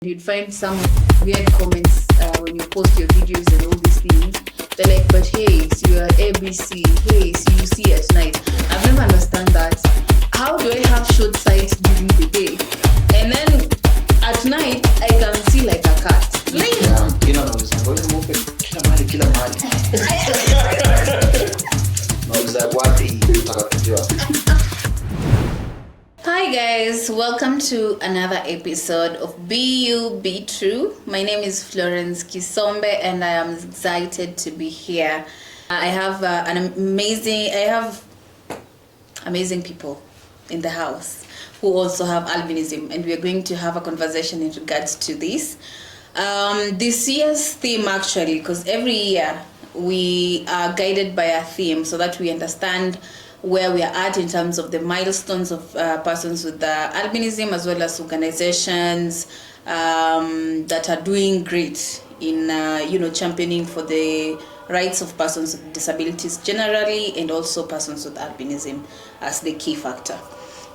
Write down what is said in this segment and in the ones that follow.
You'd find some weird comments when you post your videos and all these things. They're like, but hey, so you're ABC, hey, so you see at night. I've never understand that. How do I have short sight during the day? And then at night, I can see like a cat. Kila mahali. Nauliza wapi utaka kujua. Hi guys, welcome to another episode of Be You, Be True. My name is Florence Kisombe and I am excited to be here. I have amazing people in the house who also have albinism, and we are going to have a conversation in regards to this. This year's theme actually, because every year we are guided by a theme so that we understand where we are at in terms of the milestones of persons with albinism, as well as organizations that are doing great in championing for the rights of persons with disabilities generally, and also persons with albinism as the key factor.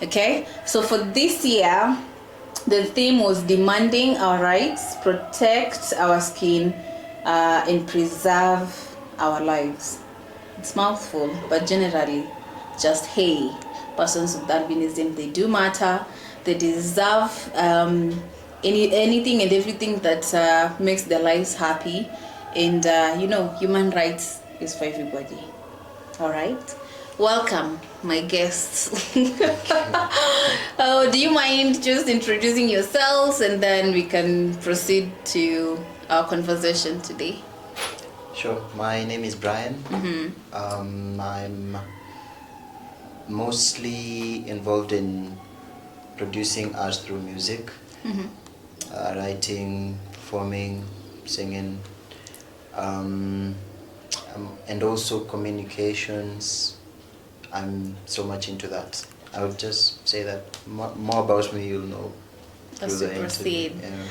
Okay, so for this year, the theme was demanding our rights, protect our skin, and preserve our lives. It's mouthful, but generally, just hey, persons with albinism, they do matter. They deserve anything and everything that makes their lives happy. And human rights is for everybody. All right. Welcome, my guests. Do you mind just introducing yourselves, and then we can proceed to our conversation today? Sure. My name is Brian. Mm-hmm. I'm mostly involved in producing art through music, Mm-hmm. writing, performing, singing, and also communications. I'm so much into that. I would just say that more about me you'll know As through we the proceed. interview. Yeah.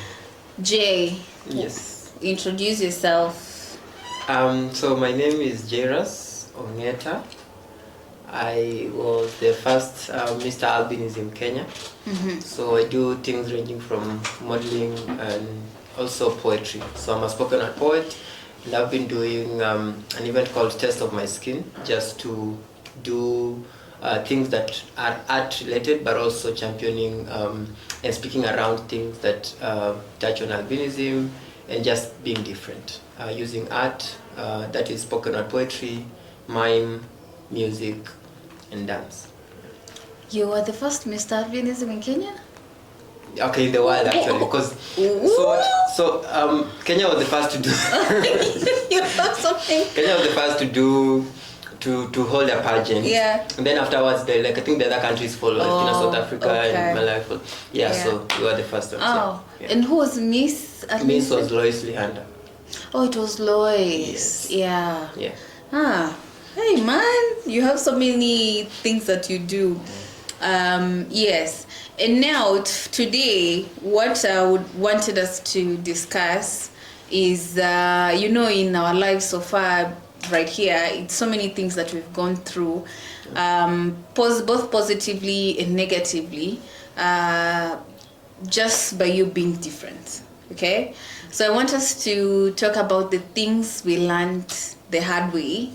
Jay, Yes. introduce yourself. So my name is Jairus Ongetta. I was the first Mr. Albinism Kenya. Mm-hmm. So I do things ranging from modeling and also poetry. So I'm a spoken word poet, and I've been doing an event called Test of My Skin, just to do things that are art related, but also championing and speaking around things that touch on albinism and just being different, using art that is spoken word poetry, mime, music, and dance. You were the first Mr. Albinism in Kenya? Okay, in the world actually, because Kenya was the first to do. You have something. Kenya was the first to do to hold a pageant. Yeah. And then afterwards, I think the other countries followed, South Africa and Malawi. Yeah, so we were the first ones. Oh, yeah. and who was Miss? Miss was Lois Lihanda. Oh, it was Lois. Yes. Yeah. Yeah. Hey man, you have so many things that you do. Yes. And now today, what I wanted us to discuss is, in our lives so far, right here, it's so many things that we've gone through, both positively and negatively, just by you being different. Okay, so I want us to talk about the things we learned the hard way,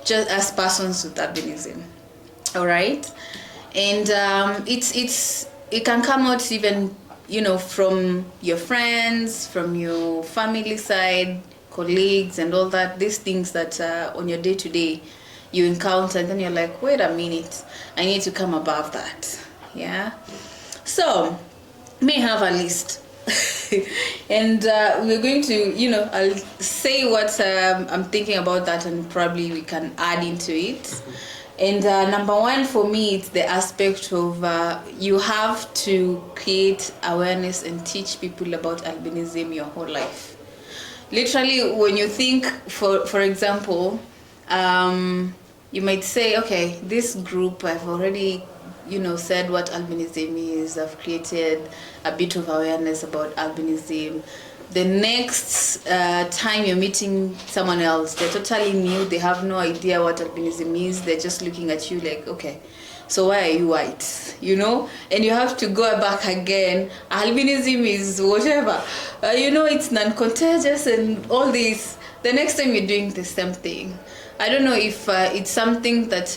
just as persons with albinism. All right, and it can come out even from your friends, from your family side, colleagues, and all that. These things that on your day to day you encounter, and then you're like, wait a minute, I need to come above that. Yeah. So may have a list. And we're going to, I'll say what I'm thinking about that, and probably we can add into it. And number one for me, it's the aspect of you have to create awareness and teach people about albinism your whole life. Literally, when you think, for example, you might say, okay, this group, I've already said what albinism is. I've created a bit of awareness about albinism. The next time you're meeting someone else, they're totally new. They have no idea what albinism is. They're just looking at you like, okay, so why are you white? You know, and you have to go back again. Albinism is whatever, it's non-contagious and all this. The next time you're doing the same thing. I don't know if it's something that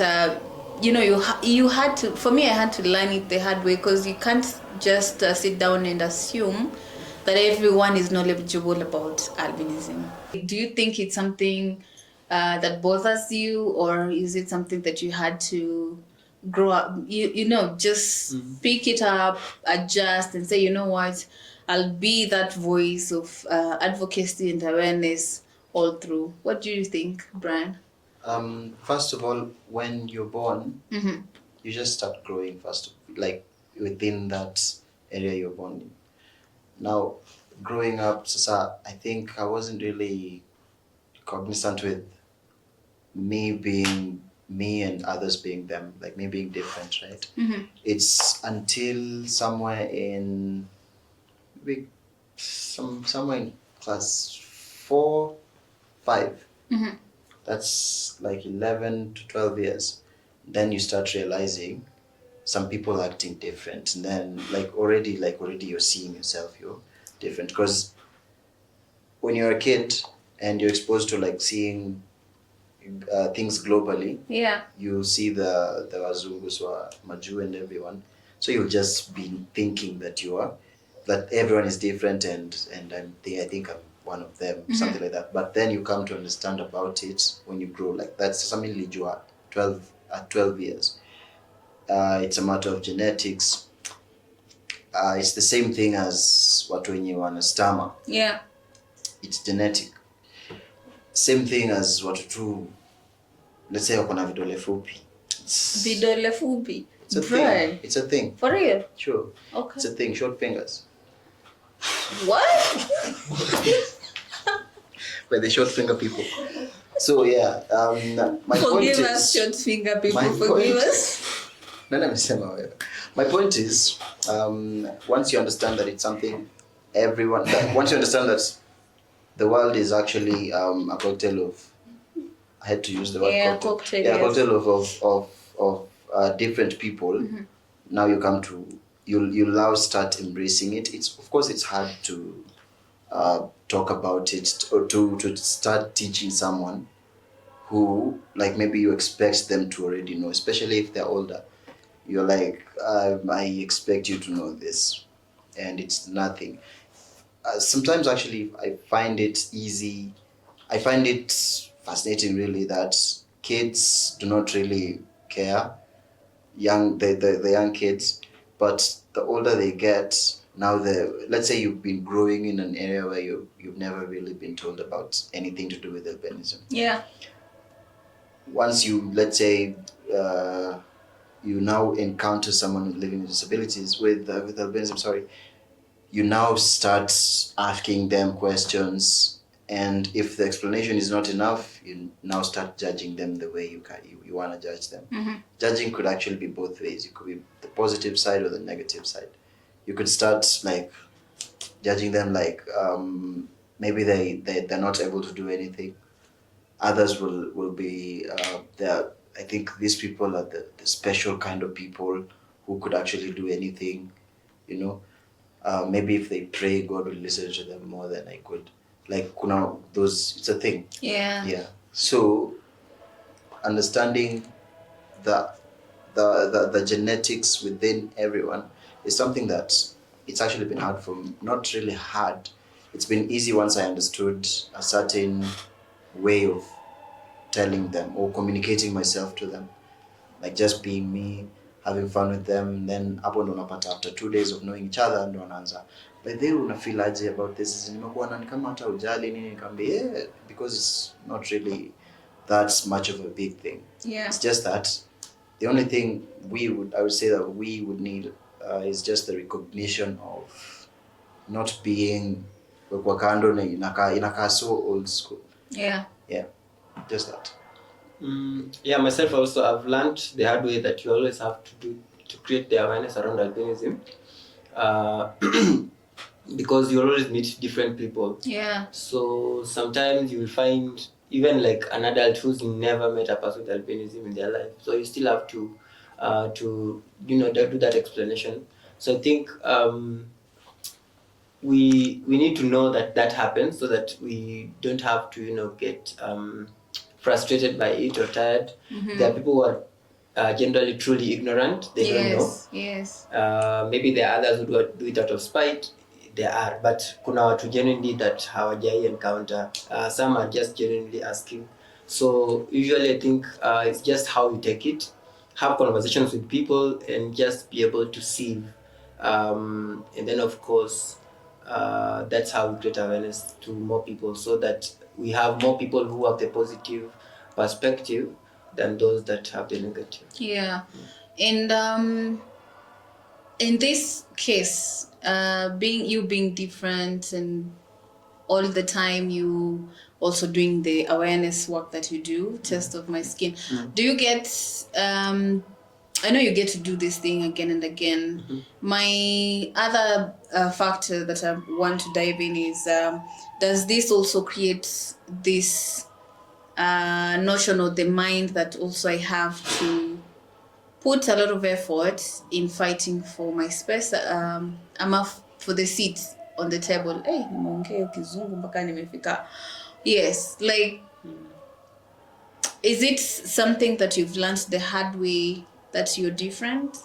you had to. For me, I had to learn it the hard way, because you can't just sit down and assume that everyone is knowledgeable about albinism. Do you think it's something that bothers you, or is it something that you had to grow up, just pick it up, adjust, and say, you know what, I'll be that voice of advocacy and awareness all through? What do you think, Brian? First of all, when you're born, you just start growing like within that area you're born in. Now, growing up, I think I wasn't really cognizant with me being me and others being them, like me being different, right? It's until somewhere in somewhere in class 4, 5. That's like 11 to 12 years. Then you start realizing some people acting different, and then already you're seeing yourself, you're different. Because when you're a kid and you're exposed to seeing things globally, you see the Wazungus or Maju and everyone, so you'll just be thinking that everyone is different, and I think I'm one of them, something like that. But then you come to understand about it when you grow. That's something lijua 12 years. It's a matter of genetics. It's the same thing as watu wenye wana stammer. Yeah. It's genetic. Same thing as watu tu, let's say wako na vidole fupi. Vidole fupi? It's a thing. It's a thing. For real? Sure. Okay. It's a thing. Short fingers. What? By the short finger people. So yeah, my point is... Forgive us, short finger people, forgive us. My point is, once you understand that it's something once you understand that the world is actually a cocktail of, I had to use the word cocktail. Yeah, a cocktail of different people. Now you come to, you'll now start embracing it. Of course it's hard to talk about it, or to start teaching someone who maybe you expect them to already know, especially if they're older. You're like, I expect you to know this, and it's nothing. Sometimes actually I find it easy. I find it fascinating really that kids do not really care, the young kids, but the older they get, now let's say you've been growing in an area where you've never really been told about anything to do with albinism. Yeah. Once you, let's say, you now encounter someone living with disabilities, with albinism, you now start asking them questions, and if the explanation is not enough, you now start judging them the way you want to judge them. Judging could actually be both ways. It could be the positive side or the negative side. You could start judging them maybe they're not able to do anything. Others will be I think these people are the special kind of people who could actually do anything, maybe if they pray, God will listen to them more than I could. It's a thing. Yeah. Yeah. So understanding the genetics within everyone is something that it's actually been hard not really hard. It's been easy once I understood a certain way of telling them or communicating myself to them, just being me, having fun with them. Then hapo ndo unapata after 2 days of knowing each other ndo wanaanza, by the way una feel aje about this, nimekuwa na kama hata ujali nini, nikamwambia yeah, because it's not really that much of a big thing. Yeah. It's just that the only thing I would say that we would need is just the recognition of not being kwa kando na inakaa so old school. Yeah. Yeah. Just that. Yeah, myself also, I've learned the hard way that you always have to create the awareness around albinism, because you always meet different people. Yeah. So sometimes you will find even an adult who's never met a person with albinism in their life. So you still have to to do that explanation. So I think we need to know that happens, so that we don't have to get frustrated by it or tired. There are people who are generally truly ignorant. They don't know. Yes. Maybe there are others who do it out of spite. There are, but kuna watu genuinely that hawajai encounter. Some are just genuinely asking. So usually I think it's just how you take it, have conversations with people, and just be able to see. And then of course, that's how we create awareness to more people, so that we have more people who have the positive perspective than those that have the negative. Yeah. And in this case, being different, and all the time you also doing the awareness work that you do, test of my skin. Do you get I know you get to do this thing again and again. My other factor that I want to dive in is, does this also create this notion of the mind that also I have to put a lot of effort in fighting for my space, for the seat on the table. Hey, nimeongea kizungu mpaka nimefika. Yes, like, is it something that you've learned the hard way, that you're different?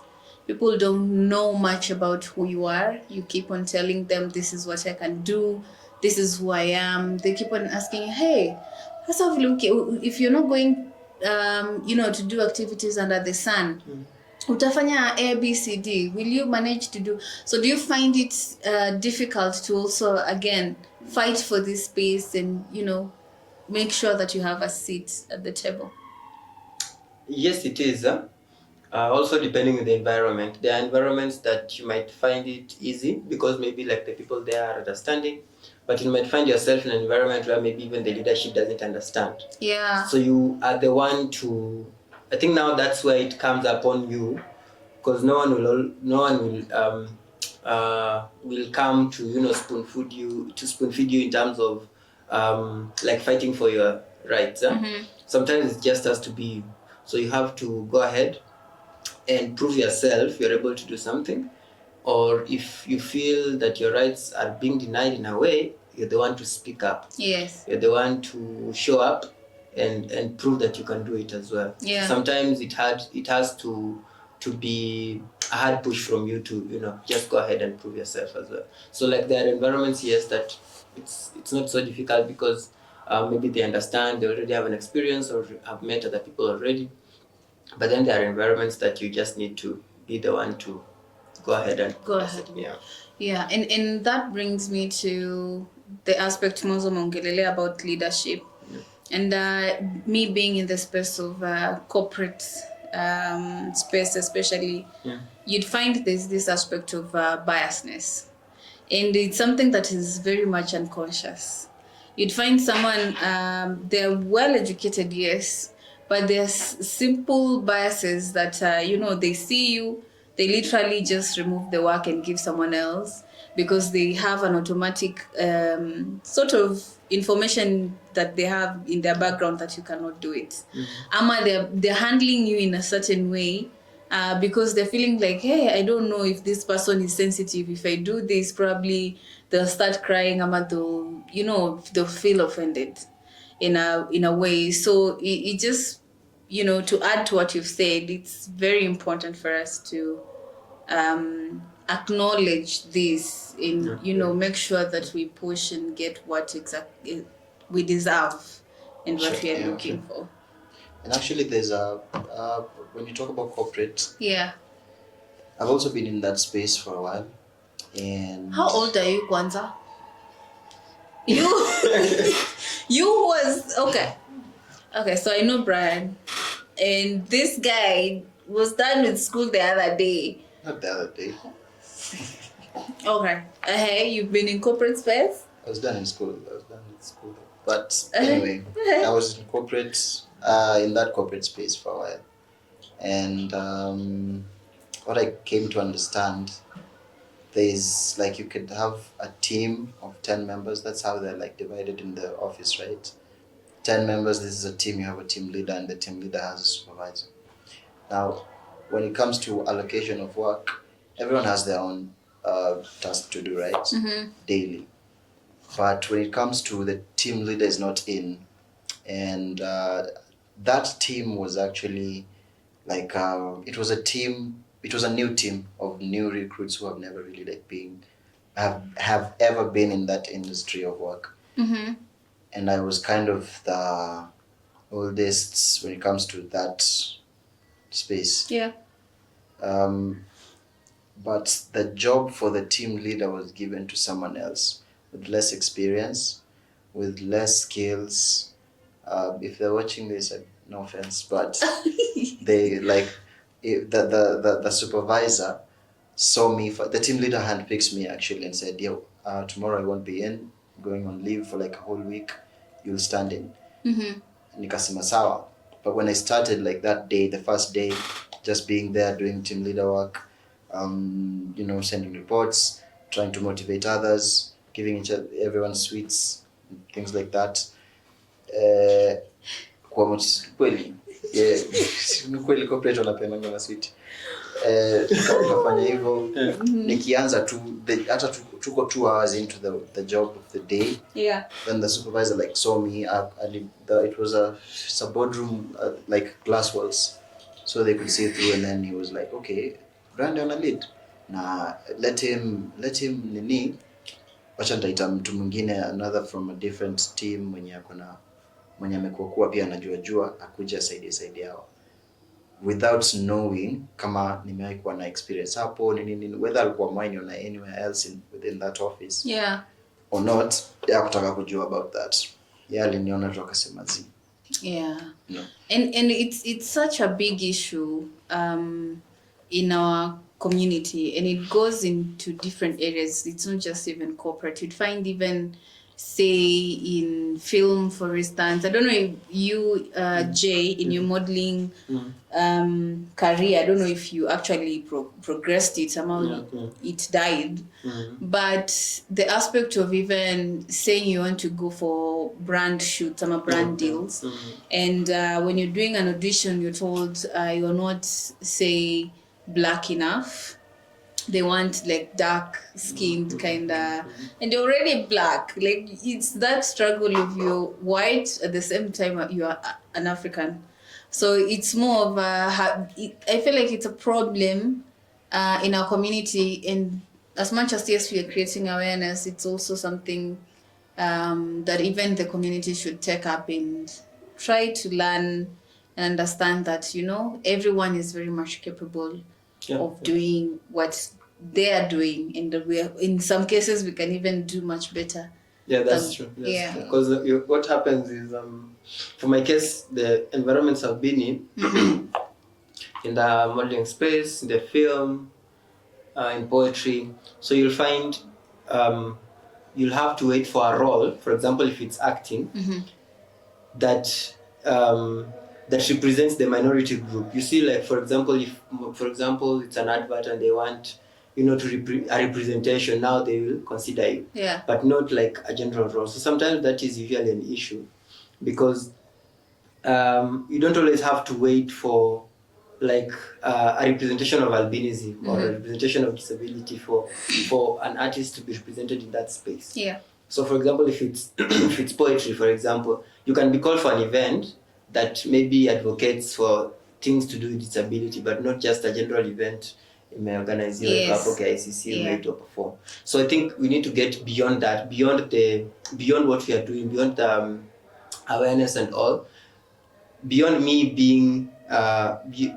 People don't know much about who you are. You keep on telling them, this is what I can do, this is who I am. They keep on asking, hey, if you're not going to do activities under the sun, utafanya A, B, C, D, will you manage to do? So do you find it difficult to also, again, fight for this space and, make sure that you have a seat at the table? Yes, it is. Also depending on the environment. There are environments that you might find it easy because maybe like the people there are understanding, but you might find yourself in an environment where maybe even the leadership doesn't understand. Yeah. So you are the one to, I think now that's where it comes upon you, because no one will come to spoon feed you in terms of like fighting for your rights. Sometimes it just has to be you. So you have to go ahead and prove yourself you're able to do something, or if you feel that your rights are being denied in a way, you're the one to speak up. Yes. You're the one to show up and prove that you can do it as well. Yeah. Sometimes it has to be a hard push from you to just go ahead and prove yourself as well. So like there are environments, yes, that it's not so difficult because maybe they understand, they already have an experience or have met other people already. But then there are environments that you just need to be the one to go ahead. Yeah, and that brings me to the aspect Mozo Mongelele about leadership. And me being in the space of corporate space especially, you'd find there's this aspect of biasness. And it's something that is very much unconscious. You'd find someone, they're well educated, yes, but there's simple biases that, they see you, they literally just remove the work and give someone else because they have an automatic sort of information that they have in their background that you cannot do it. Ama they're handling you in a certain way because they're feeling like, hey, I don't know if this person is sensitive. If I do this, probably they'll start crying, ama they'll feel offended in a way. So it just, to add to what you've said, it's very important for us to acknowledge this and make sure that we push and get what exactly we deserve and what we are looking for. And actually there's when you talk about corporate, yeah, I've also been in that space for a while. And how old are you, Kwanza? You was okay, so I know Brian, and this guy was done with school the other day. Not the other day. Okay. Hey, you've been in corporate space? I was done in school. But anyway, I was in in that corporate space for a while. And what I came to understand, there's like you could have a team of 10 members. That's how they're like divided in the office, right? 10 members, this is a team, you have a team leader, and the team leader has a supervisor. Now, when it comes to allocation of work, everyone has their own task to do, right? Daily. But when it comes to the team leader is not in, and that team was actually like it was a new team of new recruits who have never really have ever been in that industry of work. And I was kind of the oldest when it comes to that space. But the job for the team leader was given to someone else with less experience, with less skills. If they're watching this, no offense, but they the supervisor saw me. The team leader handpicked me actually and said, "Yo, tomorrow I won't be in. I'm going on leave for like a whole week. You'll stand in." Nikasema sawa. But when I started, like that day, the first day, just being there doing team leader work, sending reports, trying to motivate others, giving everyone sweets, things like that. Kweli corporate wanapenda na sweet. Nikafanya hivyo, nikianza tu hata tuko 2 hours into the job of the day. Then the supervisor like saw me up, and it was a boardroom like glass walls, so they could see through. And then he was like, "Okay, Brandon a lead na let him nini, wacha nitaita mtu mwingine, another from a different team mwenye amekuwa pia anajua akuja saidi yao," without knowing kama nimewahi kuwa na experience hapo nini, whether alikuwa mine or anywhere else within that office or not, ya kutaka kujua about that. Aliniona tu akasema zi. And it's such a big issue in our community, and it goes into different areas. It's not just even corporate. You'd find even, say, in film, for instance. I don't know if you, Jay, in your modeling career, I don't know if you actually progressed it. Somehow it died. But the aspect of even saying you want to go for brand shoots, some brand deals, and when you're doing an audition, you're told you're not, say, black enough. They want like dark skinned kinda, and you're already black. Like, it's that struggle if you're white at the same time you are an African. So it's more of I feel like it's a problem in our community, and as much as yes we are creating awareness, it's also something that even the community should take up and try to learn and understand that everyone is very much capable of doing what they are doing, and in some cases we can even do much better. That's true. Because what happens is, for my case, the environments I've been in in the modeling space, in the film, in poetry, so you'll find you'll have to wait for a role. For example, if it's acting, that represents the minority group. You see, like for example, if it's an advert and they want to a representation, now they will consider you, but not like a general role. So sometimes that is usually an issue, because you don't always have to wait for like a representation of albinism or a representation of disability for an artist to be represented in that space. So for example, if it's poetry, for example, you can be called for an event that maybe advocates for things to do with disability, but not just a general event. May organize ICC way to perform. So I think we need to get beyond that, beyond what we are doing, beyond the awareness and all, beyond me being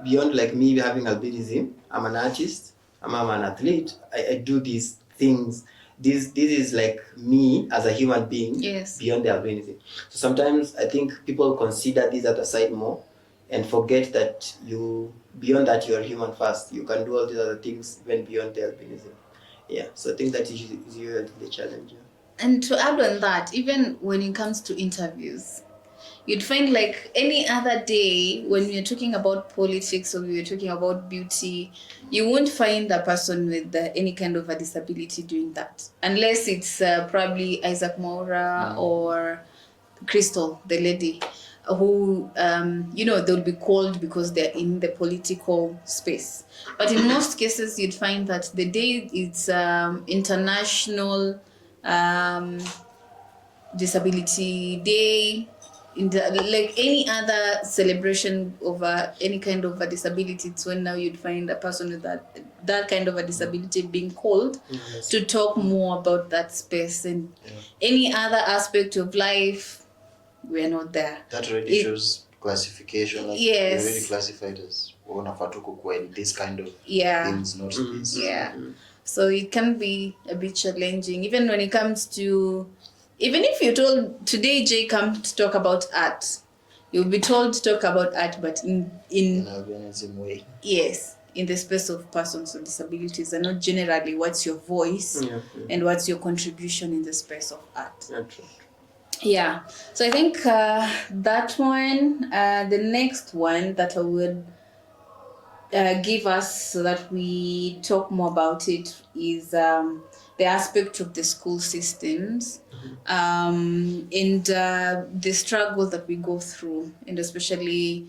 beyond like me having albinism. I'm an artist, I'm an athlete, I do these things. This is like me as a human being, beyond the albinism. So sometimes I think people consider this other side more and forget that beyond that you're human first. You can do all these other things even beyond the albinism. So I think that is usually the challenge. And to add on that, even when it comes to interviews, you'd find like any other day when we're talking about politics or we're talking about beauty, you won't find a person with any kind of a disability doing that, unless it's probably Isaac Maura or Crystal, the lady. who they'll be called because they're in the political space. But in most cases, you'd find that the day it's International Disability Day, like any other celebration over any kind of a disability, it's when now you'd find a person with that kind of a disability being called to talk more about that space. And any other aspect of life, we're not there. That already shows classification. Like yes. You're really classified as in this kind of things, not this. Yeah. So it can be a bit challenging, even when it comes to, even if you're told today, Jay, come to talk about art, you'll be told to talk about art, but in Albinism way. Yes, in the space of persons with disabilities, and not generally what's your voice and what's your contribution in the space of art. Yeah. So I think that one, the next one that I would give us so that we talk more about it is the aspect of the school systems and the struggle that we go through, and especially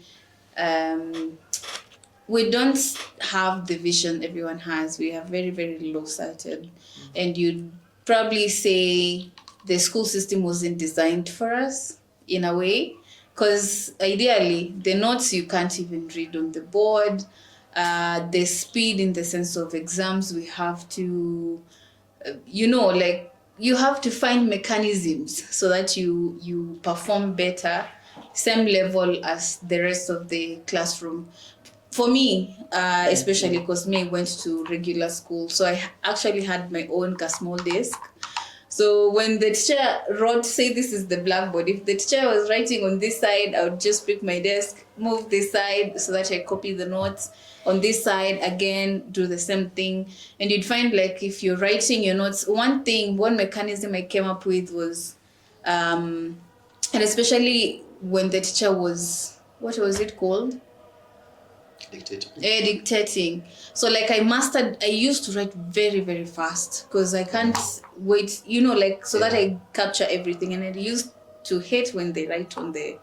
we don't have the vision everyone has. We are very, very low-sighted, and you'd probably say the school system wasn't designed for us in a way, because ideally the notes you can't even read on the board. The speed in the sense of exams, we have to, you have to find mechanisms so that you perform better, same level as the rest of the classroom. For me, especially because I went to regular school, so I actually had my own small desk. So when the teacher wrote, say this is the blackboard, if the teacher was writing on this side, I would just pick my desk, move this side so that I copy the notes. On this side, again, do the same thing. And you'd find, like, if you're writing your notes, one mechanism I came up with was, and especially when the teacher was, what was it called? Dictating. So like I used to write very, very fast because I can't wait, so that I capture everything. And I used to hate when they write on the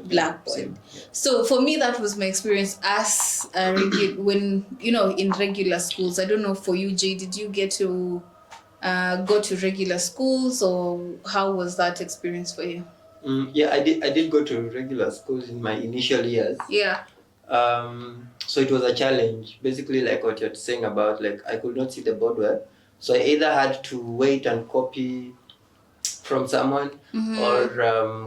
blackboard. So for me, that was my experience as when, in regular schools. I don't know for you, Jay, did you get to go to regular schools, or how was that experience for you? Yeah, I did go to regular schools in my initial years. Yeah. So it was a challenge, basically, like what you're saying about, like, I could not see the board well. So I either had to wait and copy from someone or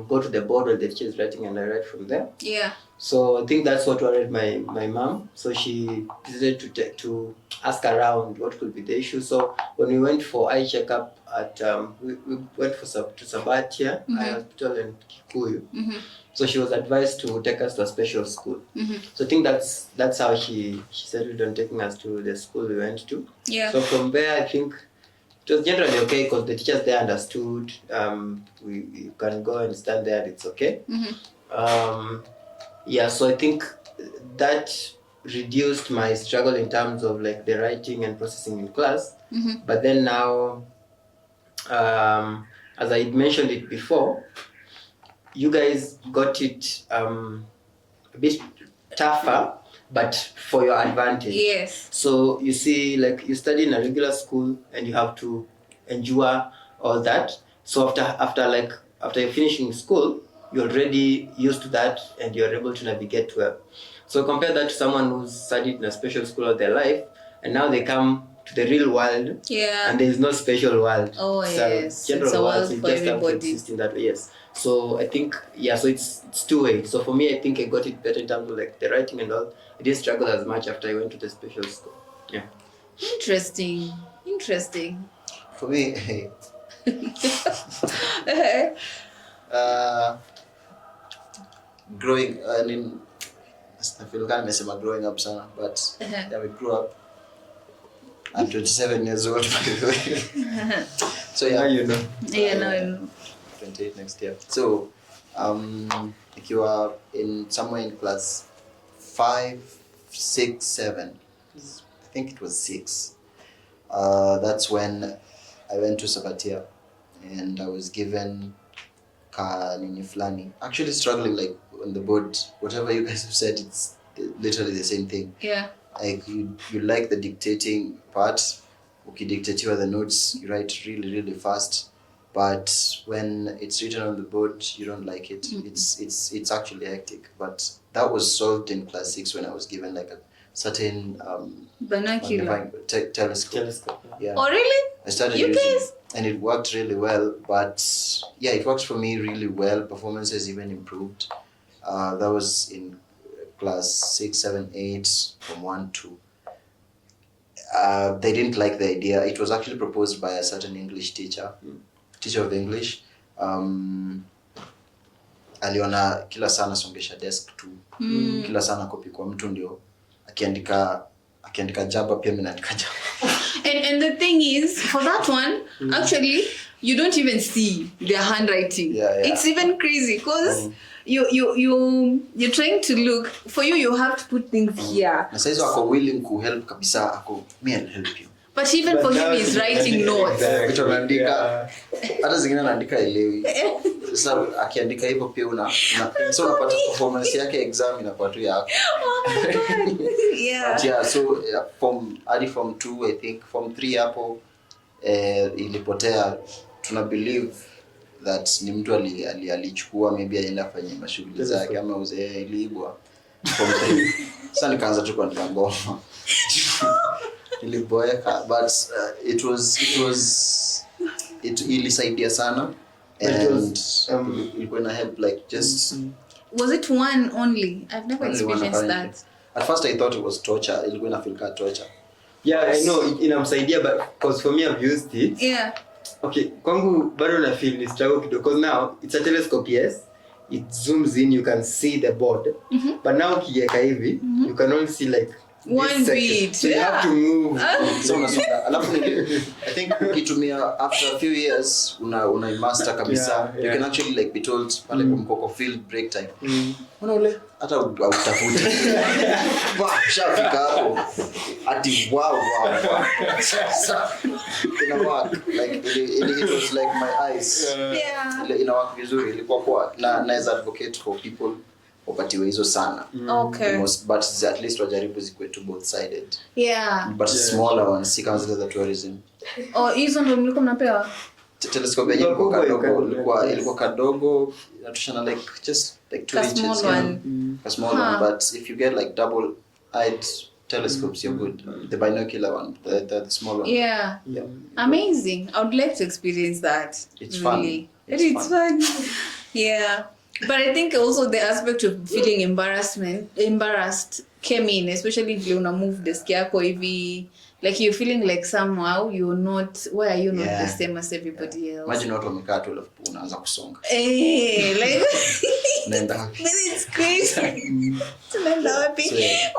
go to the board where the teacher is writing and I write from there. Yeah. So I think that's what worried my mom. So she decided to ask around what could be the issue. So when we went for eye checkup at, we went to Sabatia Eye Hospital in Kikuyu. So she was advised to take us to a special school. So I think that's how she settled on taking us to the school we went to. Yeah. So from there, I think it was generally okay because the teachers there understood. We can go and stand there and it's okay. So I think that reduced my struggle in terms of like the writing and processing in class. But then now, as I mentioned it before, you guys got it a bit tougher, but for your advantage. Yes. So you see, like, you study in a regular school and you have to endure all that. So after you're finishing school, you're already used to that and you're able to navigate well. So compare that to someone who's studied in a special school all their life, and now they come to the real world. Yeah. And there is no special world. Oh, yes. General it's a world so you for just everybody. have to exist in that way. Yes. So I think, so it's two-way. So for me, I think I got it better in terms of like the writing and all. I didn't struggle as much after I went to the special school. Yeah. Interesting. For me, growing, I feel kind of growing up, sana, but we grew up. I'm 27 years old, by the way. So Now you know. Yeah, now I know. 28 next year. So, if you are somewhere in class 5, 6, 7, I think it was 6. That's when I went to Sabatia, and I was given ka nini fulani. Actually struggling like on the board, whatever you guys have said, it's literally the same thing. Yeah. Like you like the dictating part. Ukidictatiwa the notes, you write really, really fast. But when it's written on the board, you don't like it. It's actually hectic. But that was solved in class 6 when I was given like a certain binocular telescope. Yeah. Oh really? I started you using guys? it, and it worked really well. But yeah, it worked for me really well. Performances even improved. That was in class 6, 7, 8, from 1 to. They didn't like the idea. It was actually proposed by a certain English teacher of English. Aliona kila sana songesha desk tu. Kila sana copy kwa mtu ndio akiandika jaba pia mimi naandika jaba. And the thing is, for that one, actually, you don't even see their handwriting. Yeah. It's even crazy because you're trying to look. For you have to put things here. Na saizo ako willing to help kabisa, ako me I'll help you. But even for him, he's writing notes. Vitu anaandika hata zingine anaandika elewi. Sasa akiandika hivyo pia so unapata performance yake exam inakuwa tu yako. Oh my god. Yeah. But yeah, so from 2, I think from 3 hapo ilipotea. Tuna believe that ni mtu alichukua maybe aenda fanye mashughuli zake ama uzee ilibwa from 3. Sasa nikaanza tu kuandika ngoma. Iliboeka, but it ilisaidia sana, and ilikuwa na help like just. Was it one only? I've never experienced that. At first I thought it was torture. Ilikuwa na feel like torture. Yeah, I know inamsaidia, but because for me I've used it. Yeah. Okay, kwangu bado na feel ni struggle kidogo because now it's a telescope, yes. It zooms in, you can see the board. But now ukiweka hivi, you can only see like one beat. So you have to move. So unasonga. Alafu I think ukitumia after a few years una master kabisa. You can actually like be told pale kumkoko field break time. Una ule hata utafute. Shafika hapo. Ati wow. Ina work like it was like my eyes. Yeah. Ina work vizuri, ilikuwa poa. Na naweza advocate for people upatiwe hizo sana. Okay. But at least wajaribu zikuwe to both sided. Yeah. But smaller ones, si kama zile za tourism. Hizo ndo mliko mnapewa? Telescope yenyewe ilikuwa kadogo, inatoshana like just like 2 inches. A small one, but if you get like double-eyed telescopes, you're good. The binocular one, the small one. Yeah. Amazing. I would like to experience that. It's really. fun. It's fun. Yeah. But I think also the aspect of feeling embarrassed came in, especially if you move the yako hivi, like you're feeling like somehow you're not, why are you not the same as everybody else? Imagine watu wamekaa tu alafu unaanza kusonga. Like Nenda wapi? But it's crazy. Tunaenda wapi?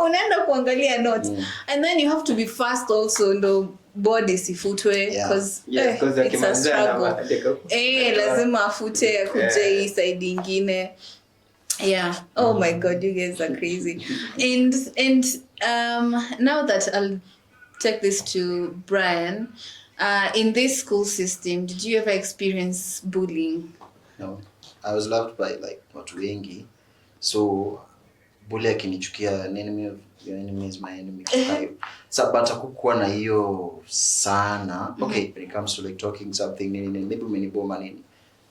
Unaenda kuangalia notes. And then you have to be fast also, no body sifutwe because it's a struggle. Lazima afute akuje hii side ingine. Yeah. Oh my god, you guys are crazy. And now that I'll take this to Brian, in this school system, did you ever experience bullying? No. I was loved by like watu wengi. So bully akinichukia, an enemy of your enemy is my enemy. So but hakukuwa na hiyo sana. Okay, when it comes to like talking something maybe umeniboma nini.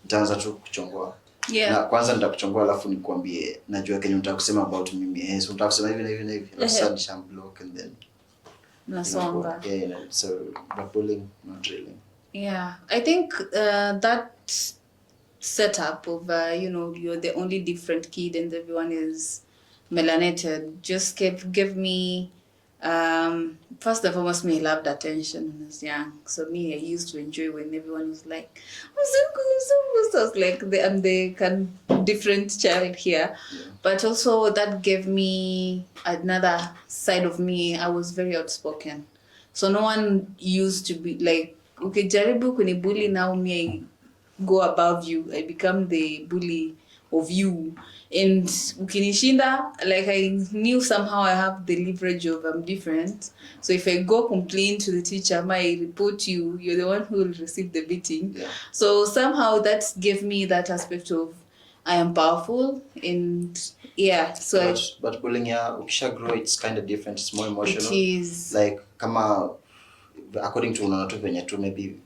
Nitaanza tu kuchongoa. Yeah. Na kwanza nitakuchongoa alafu nikwambie najua kenye unataka kusema about mimi. So unataka kusema hivi na hivi. Sasa nishamblock and then nasonga. Yeah, so but bullying, not really. Yeah. I think that setup of you're the only different kid and everyone is melanated just gave me first and foremost, me loved attention when I was young. So me, I used to enjoy when everyone was like, I'm so cool. So I was like, I'm the different child here. Yeah. But also that gave me another side of me. I was very outspoken. So no one used to be like, okay, jaribu kuni bully, now me I go above you. I become the bully of you. And ukinishinda, like I knew somehow I have the leverage of I'm different. So if I go complain to the teacher, I report you, you're the one who will receive the beating. Yeah. So somehow that gave me that aspect of I am powerful, and yeah. So but bullying, ukisha grow, it's kind of different. It's more emotional. it is Like kama according to unaona tu venye tu maybe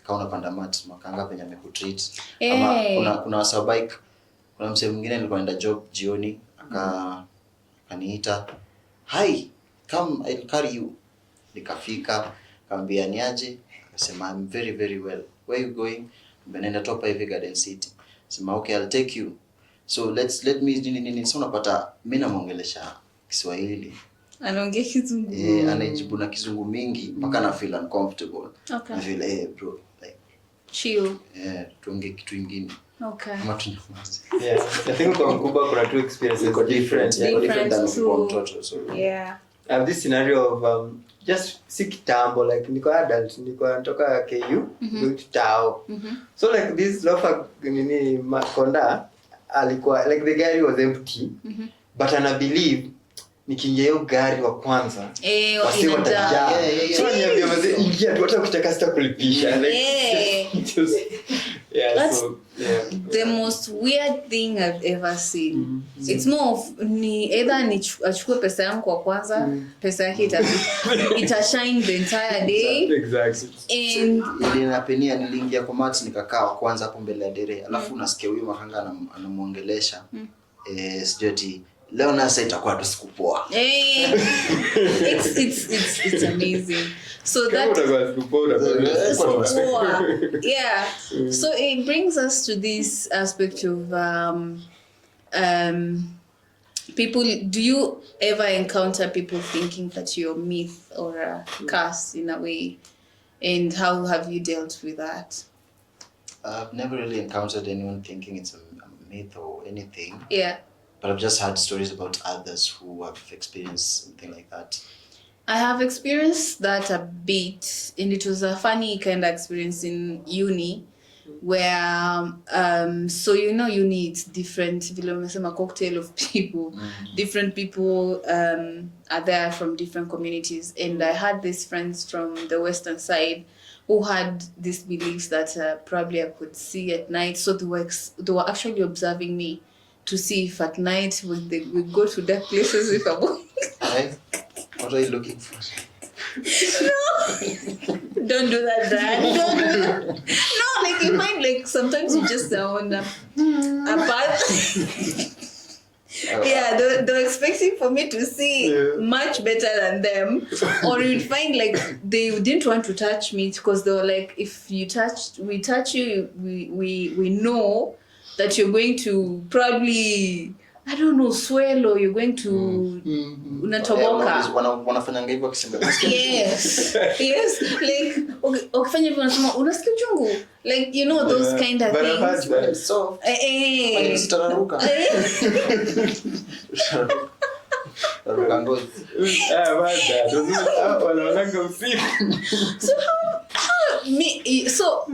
kama unapanda mat makanga venye amekutreat ama kuna wasabike. Kuna msee mwingine nilikuwa naenda job jioni akaniita, "Hi, come, I'll carry you." Nikafika, kaambia niaje, akasema I'm very very well. Where you going? Naenda Topa hivi Garden City. Sema okay, I'll take you. So let me nini. So unapata mimi namuongelesha Kiswahili. anaongea kizungu. Anajibu na kizungu mingi mpaka na feel uncomfortable. Okay. Na feel bro, like chill. tuongee kitu kingine. Okay. Kama tunyamaze. Yeah. I think kwa mkubwa kuna two experiences different than too. kwa mtoto. So Yeah. I have this scenario of just si kitambo, like niko adult, niko natoka KU going to Tao. So like this lofa nini Makonda alikuwa like the gari was empty, but ana believe nikiingia hiyo gari wa kwanza wasi watajaa. So niambia mzee ingia tu hata ukitaka sita kulipisha. That's the most weird thing I've ever seen. It's more of ni either ni achukue pesa yangu kwa kwanza, pesa yake ita shine the entire day. Exactly. And nilinapenia niliingia kwa mats nikakaa wa kwanza hapo mbele ya dere. Alafu nasikia huyo makanga anamuongelesha. Sijui leo nasa itakuwa tu siku poa. It's amazing. So that yeah. So it brings us to this aspect of people. Do you ever encounter people thinking that you're a myth or a curse in a way? And how have you dealt with that? I've never really encountered anyone thinking it's a myth or anything. Yeah. But I've just heard stories about others who have experienced something like that. I have experienced that a bit, and it was a funny kind of experience in uni, where so uni, it's different. A cocktail of people, different people are there from different communities, and I had these friends from the western side who had these beliefs that probably I could see at night. So they were actually observing me to see if at night when we go to dark places with a boy. What are you looking for? No, don't do that, Dad. Don't do that. No, like you find like sometimes you just on a path. Yeah, they're expecting for me to see much better than them, or you'd find like they didn't want to touch me because they were like, if we touch you, we know that you're going to probably, I don't know, swell, or you're going to unatoboka. Wanafanyanga hivyo kisembe. Yes. Like ukifanya hivyo unasema unasikia uchungu. Like those kind of things. But it's soft. Sitararuka. So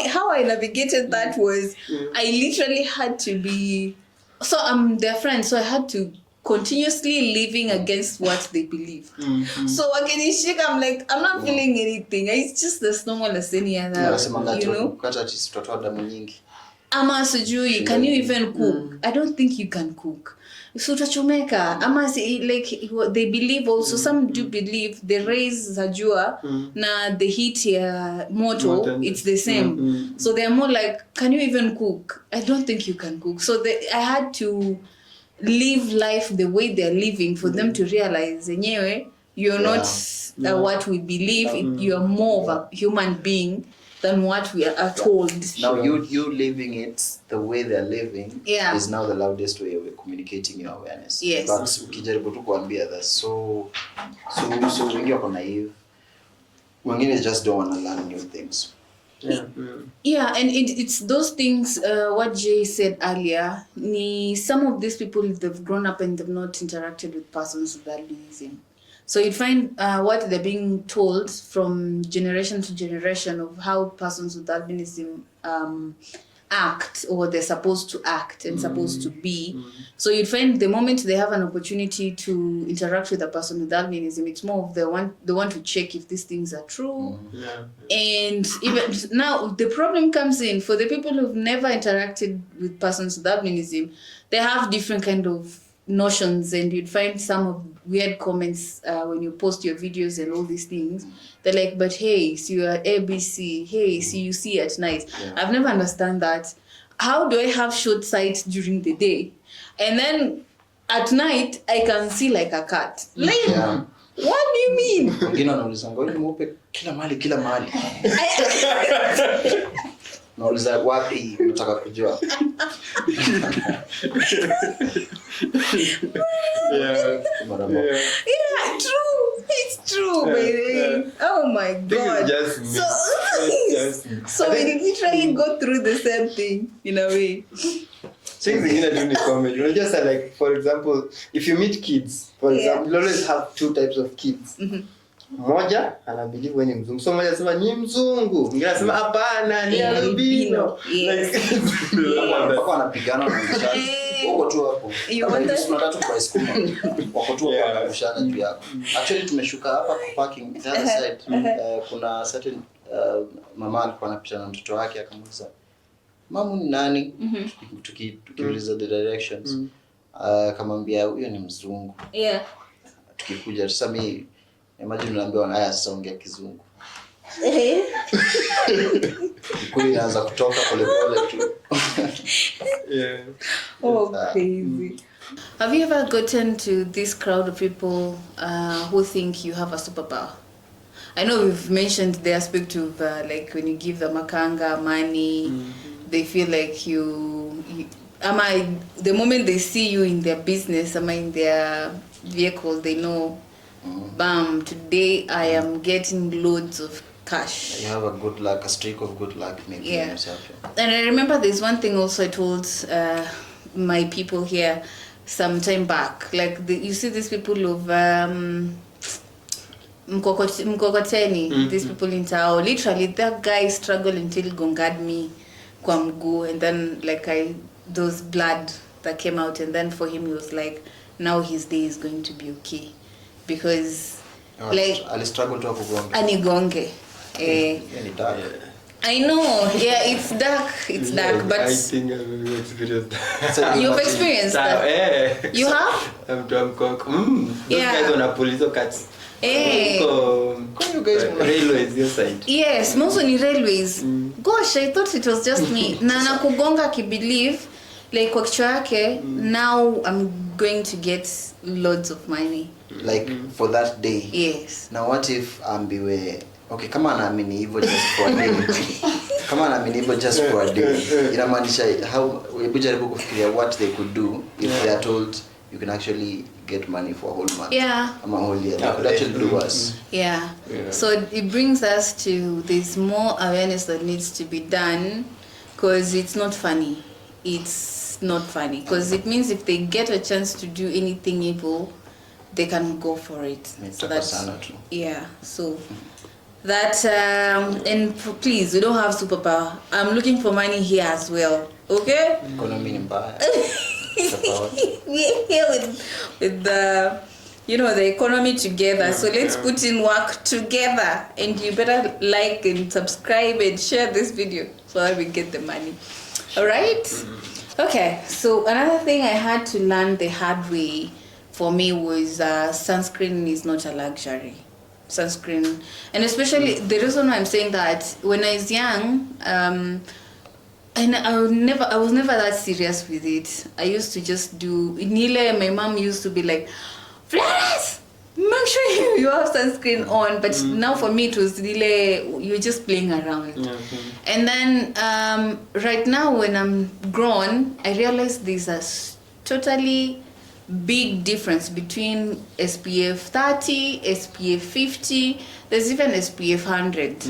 how I navigated that was I literally had to be, so I'm their friend, so I had to continuously living against what they believe. So wakinishika, I'm like, I'm not feeling anything. It's just as normal as any other, Ama sujui, can you even cook? I don't think you can cook. So utachomeka. Ama like they believe also, some do believe the rays za jua na the heat ya moto, it's the same. So they are more like, can you even cook? I don't think you can cook. So I had to live life the way they're living for them to realize enyewe you're not what we believe. You are more of a human being than what we are told. Now you living it the way they're living is now the loudest way of communicating your awareness. Yes. But ukijaribu tu kuambia that so wengi wako naive. Wengine just don't want to learn new things. Yeah, and it's those things, what Jay said earlier, some of these people, they've grown up and they've not interacted with persons with albinism. So you'd find what they're being told from generation to generation of how persons with albinism act, or they're supposed to act and supposed to be. So you'd find the moment they have an opportunity to interact with a person with albinism, it's more of they want to check if these things are true. And even now the problem comes in for the people who've never interacted with persons with albinism. They have different kind of notions, and you'd find some of weird comments when you post your videos and all these things. They're like, but hey, so you are ABC, hey, so you see at night. I've never understand that. How do I have short sight during the day, and then at night I can see like a cat? Like, what do you mean? Wengine wanauliza ngoja mweupe kila mahali. Nauliza wapi, nataka kujua. Yeah, true. It's true, baby. Oh my God. So we literally go through the same thing in a way. Things zingine tu ni comedy. You know, just like, for example, if you meet kids, for example, you always have two types of kids. Mmoja anabelieve wewe ni mzungu. So mmoja anasema ni mzungu. Mwingine anasema hapana, ni albino. Wako wanapigana na mshana. Wako tu hapo. Tunataka tu kwa skuma. Wako tu hapo wanabishana juu yako. Actually tumeshuka hapa kwa parking the other side. Kuna certain mama alikuwa anapishana na mtoto wake, akamuuliza mamu ni nani? Tukiuliza the directions. Akamwambia huyo ni mzungu. Tukikuja sasa mimi imagine unaambiwa haya sasa ongea kizungu. Kweli inaanza kutoka pole tu. Oh, crazy. Have you ever gotten to this crowd of people who think you have a superpower? I know we've mentioned the aspect of like when you give the makanga money, they feel like the moment they see you in their business, in their vehicle, they know, bam, today I am getting loads of cash. You have a streak of good luck maybe yourself. And I remember there's one thing also I told my people here some time back. Like you see these people of Mkokoteni, these people in town. Literally, that guy struggled until gongad me kwa mguu, and then those blood that came out, and then for him he was like, now his day is going to be okay, because ali struggle to kugonga. Anigonge. Dark. I know, it's dark, but I think I've experienced that. You've experienced that? You have? I'm drunk. Those guys on a police cats. You guys railways your side? Yes, most on railways. Gosh, I thought it was just me. Na kugonga ki believe like kwa kichwa yake, now I'm going to get loads of money. Like for that day. Yes. Now what if ambiwe okay, kama anaamini hivyo just for a day. Kama anaamini hivyo just for a day. Inamaanisha how hebu jaribu kufikiria what they could do if they are told you can actually get money for a whole month. A whole year. That could actually do us. So it brings us to there's more awareness that needs to be done, because it's not funny. It's not funny because it means if they get a chance to do anything evil, they can go for it. So that's so that and please, we don't have superpower. I'm looking for money here as well. Okay? Economy in buy. We're here with the the economy together. So let's put in work together, and you better like and subscribe and share this video so that we get the money. All right? Okay, so another thing I had to learn the hard way for me was sunscreen is not a luxury. Sunscreen, and especially the reason why I'm saying that, when I was young, and I was never that serious with it. I used to just do Nile. My mom used to be like, Florence, make sure you have sunscreen on. But now for me it was really, you're just playing around. And then right now when I'm grown, I realized there's a totally big difference between SPF 30, SPF 50, there's even SPF 100.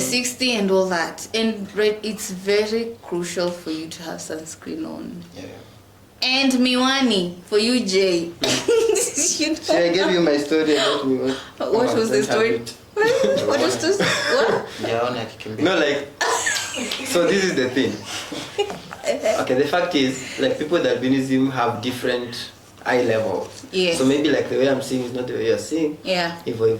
60 and all that. And it's very crucial for you to have sunscreen on. And miwani for you, Jay. See, I gave you my story about miwani. What was the story? What was this? What? No, like So this is the thing. Okay, the fact is, like, people with albinism have different eye levels. Yes. So maybe like the way I'm seeing is not the way you're seeing. Yeah. Evo.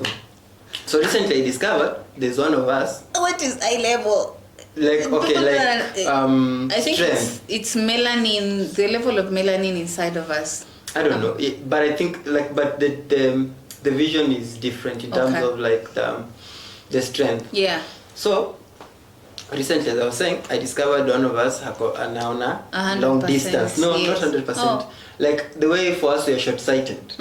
So recently I discovered there's one of us. What is eye level? Like, okay, like I think strength. it's melanin, the level of melanin inside of us. I don't know, but I think like, but the vision is different in terms of like the strength. Yeah. So recently, as I was saying, I discovered one of us anaona 100%, long distance. No, yes. not 100%. Oh. Like the way for us we are short-sighted.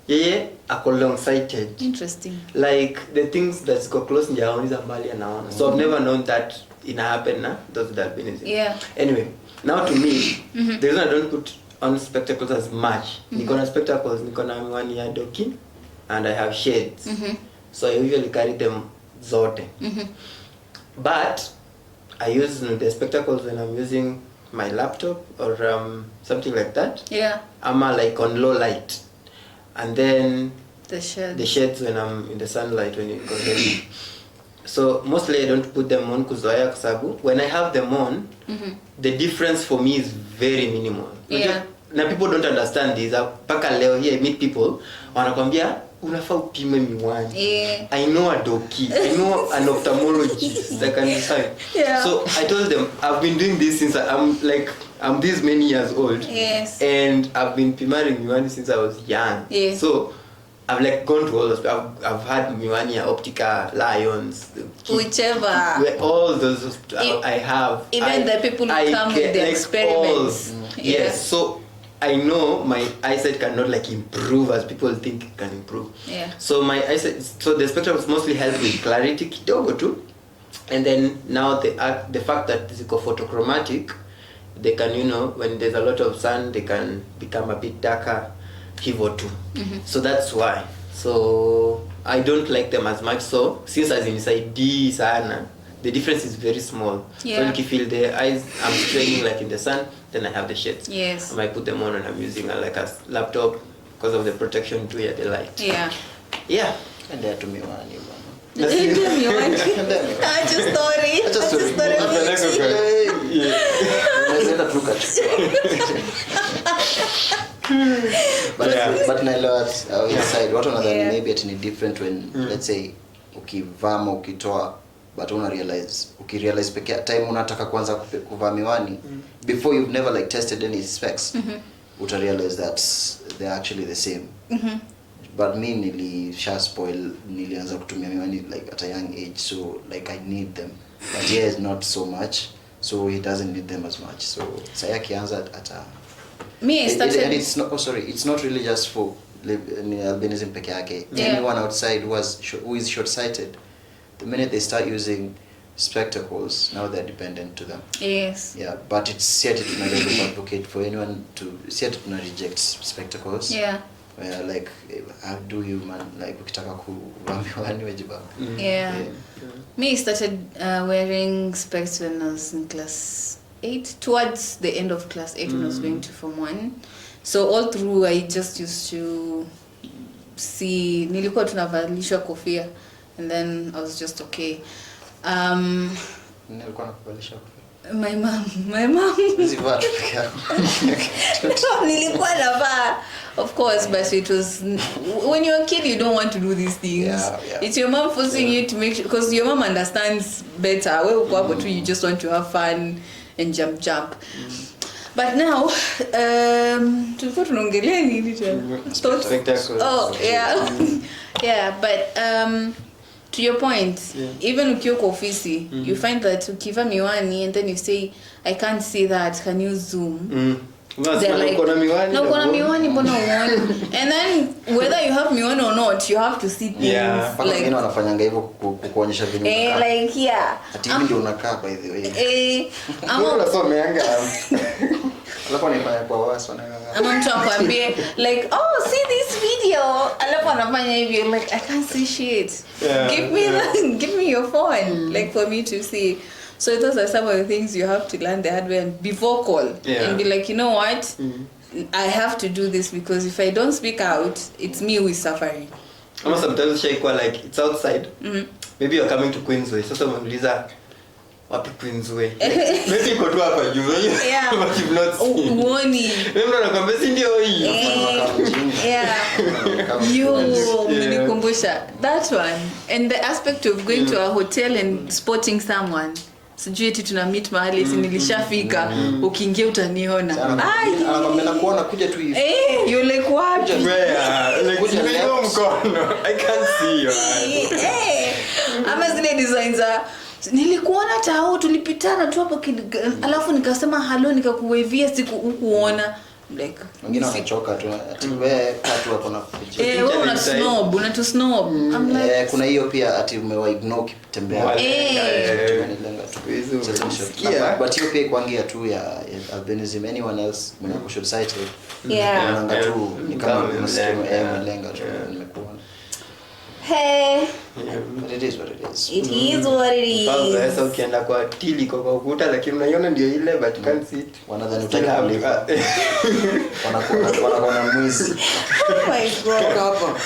Yeah, ako long-sighted. Interesting. Like the things that go close in your mbali anaona. So I've never known that in happen na those with albinism. Yeah. Anyway, now to me, the reason I don't put on spectacles as much. Niko na spectacles, niko na miwani ya doki, and I have shades. So I usually carry them zote. But I use the spectacles when I'm using my laptop or something like that. Yeah. I'm like on low light. And then The shed. the shades when I'm in the sunlight when it goes heavy. So mostly I don't put them on kuzoea kwa sababu when I have them on, the difference for me is very minimal. Yeah. Now people don't understand this. Paka leo here I meet people wanakwambia unafaa upime miwani. Yeah. I know a doki. I know an ophthalmologist that can decide. Yeah. So I told them I've been doing this since I'm this many years old. Yes. And I've been pimaring miwani since I was young. Yeah. So I've like gone to all those. I've had miwani ya Optica, Lions, Whichever. all those I have. Even the people who come with the experiments. Yes. So I know my eyesight cannot like improve as people think it can improve. Yeah. So my eyesight, so the spectacles mostly help with clarity kidogo too. And then now the fact that ziko photochromatic, they can, you know, when there's a lot of sun, they can become a bit darker, hivo too. So that's why. So I don't like them as much. So since as inside D sana, the difference is very small. Yeah. So if you feel the eyes, I'm straining like in the sun, then I have the shades. Yes. I might put them on when I'm using like a laptop because of the protection to the light. Yeah. Yeah. And they to me one you know. Acha story. But naelewa inside watu wanadhani Yeah. maybe it ni different when let's say ukivaa ukitoa but una realize pekee time unataka kwanza kuvaa miwani before you've never like tested any specs uta realize that they're actually the same. But me nilianza kutumia miwani like at a young age, so like I need them, but yes, not so much, so he doesn't need them as much. So saya kianza at a Me, I started. and it's not it's not really just for albinism peke yake. Yeah. Anyone outside who is short-sighted, the minute they start using spectacles, now they're dependent to them. Yes. Yeah, but it's said to not advocate for anyone to not reject spectacles. Yeah. Where like how do you man like ukitaka kuvaa miwani wejibaba. Yeah. Me, I started wearing specs when I was in class 8, towards the end of class 8 when I was going to Form 1. So all through I just used to see, nilikuwa tunavalishwa kofia, and then I was just okay. Nilikuwa nakuvalisha kofia. My mom. Zivaa tu peke yako. Nilikuwa navaa, of course, but it was when you're a kid you don't want to do these things. Yeah. It's your mom forcing you to make sure, because your mom understands better. Wewe uko hapo tu, you just want to have fun and jump. But now tulikuwa tunaongelea nini tena? Spectacles. Oh, yeah. Yeah, but to your point, even ukiwa kwa ofisi, you find that ukivaa miwani and then you say, I can't see that, can you zoom? They're like, no, kuna miwani mbona uone? And then whether you have miwani or not, you have to see things. Yeah. Like wengine wanafanyanga hivyo kuonyesha vile unakaa. Like yeah. Ati hivi ndio unakaa by the way. Unasomeanga. Alafu anafanya kwa wasi wanaanga. Ama mtu akwambie like, oh, see this video, alafu anafanya hivi, like I can't see shit. Yeah. Give me your phone, like for me to see. So those are some of the things you have to learn the hard way and be vocal. Yeah. And be like, you know what, I have to do this, because if I don't speak out, it's me who is suffering. Ama sometimes shaikwa like it's outside. Maybe you're coming to Queensway. Sasa umeuliza wapi Queens Way. Maybe iko tu hapa juu. Yeah. But you've not seen. Uoni. Mimi nakwambia si ndio hii. Yeah. You umenikumbusha that one, and the aspect of going to a hotel and spotting someone. Sijui eti tuna meet mahali si nilishafika, ukiingia utaniona. Anakwambia nakuona kuja tu hivi. You like what? Like kuja mkono. I can't see you. Ama zile designs nilikuona tao tulipitana tu hapo alafu nikasema hello nikakuwavia siku ukuona like wengine wanachoka tu ati wewe katu hapo na picha. Wewe una snob. I'm like kuna hiyo pia ati umewa ignore ukitembea. Tumelenga tu hizo. But hiyo pia kuangia tu ya albinism, anyone else mwenye short sighted. Unaanga tu ni kama umelenga tu nimekuona. Hey. But it is what it is. It is what it is. Sasa ukienda kwa tili kwa ukuta lakini unaiona ndio ile but you can't see it. Wanadhani utaka kulipa. Wanakuwa na mwizi. Oh my god. Hapa.